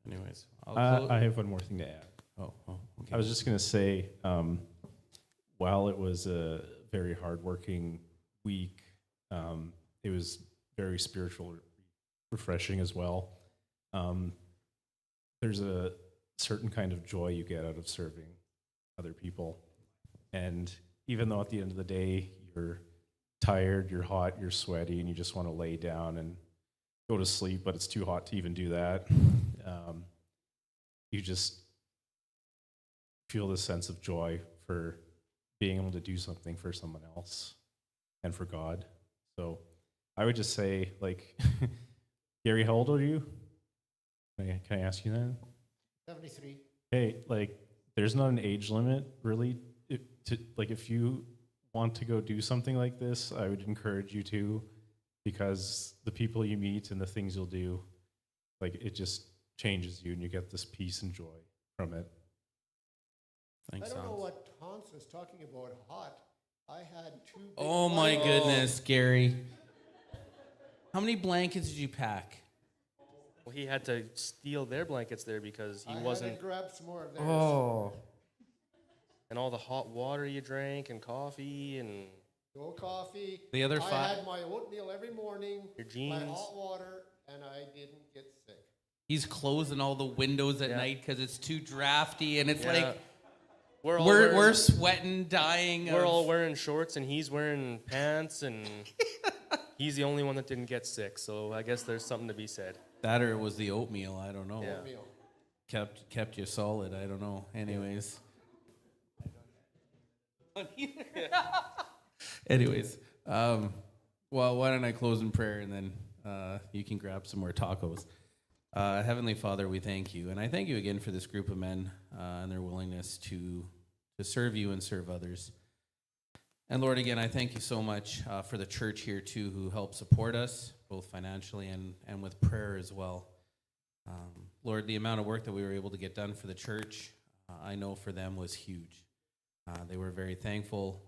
Anyways, I have one more thing to add. Okay. I was just going to say, while it was a very hardworking week, it was very spiritual, refreshing as well. There's a certain kind of joy you get out of serving other people. And even though at the end of the day, you're tired, you're hot, you're sweaty, and you just want to lay down and go to sleep, but it's too hot to even do that, you just feel this sense of joy for being able to do something for someone else and for God. So I would just say, like, Gary, how old are you? Can I ask you that? 73. Hey, like, there's not an age limit, really. If you want to go do something like this, I would encourage you to, because the people you meet and the things you'll do, like, it just changes you and you get this peace and joy from it. Thanks, I don't know Hans. what Hans was talking about hot. I had two big Oh my blankets. goodness, Gary. How many blankets did you pack? Well, he had to steal their blankets there because he I wasn't. had to grab some more of theirs. Oh. And all the hot water you drank and coffee and No coffee. The other I five- had my oatmeal every morning, your my jeans. hot water, and I didn't get sick. He's closing all the windows at Yeah. night because it's too drafty, and it's Yeah. like We're all we're wearing, sweating, dying. we're of- all wearing shorts and he's wearing pants and he's the only one that didn't get sick. So I guess there's something to be said. that, or it was the oatmeal. I don't know. Yeah. Oatmeal. Kept you solid. I don't know. Anyways. Anyways, well, why don't I close in prayer, and then you can grab some more tacos. Heavenly Father, we thank you, and I thank you again for this group of men and their willingness to serve you and serve others. And Lord, again, I thank you so much for the church here too, who help support us both financially and with prayer as well. Lord, the amount of work that we were able to get done for the church, I know for them was huge. They were very thankful,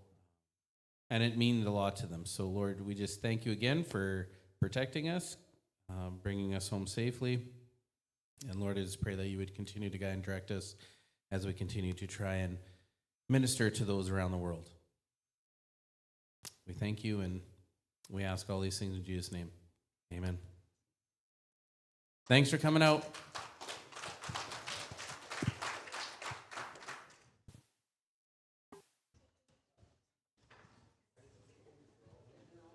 and it means a lot to them. So, Lord, we just thank you again for protecting us, bringing us home safely. And, Lord, I just pray that you would continue to guide and direct us as we continue to try and minister to those around the world. We thank you, and we ask all these things in Jesus' name. Amen. Thanks for coming out.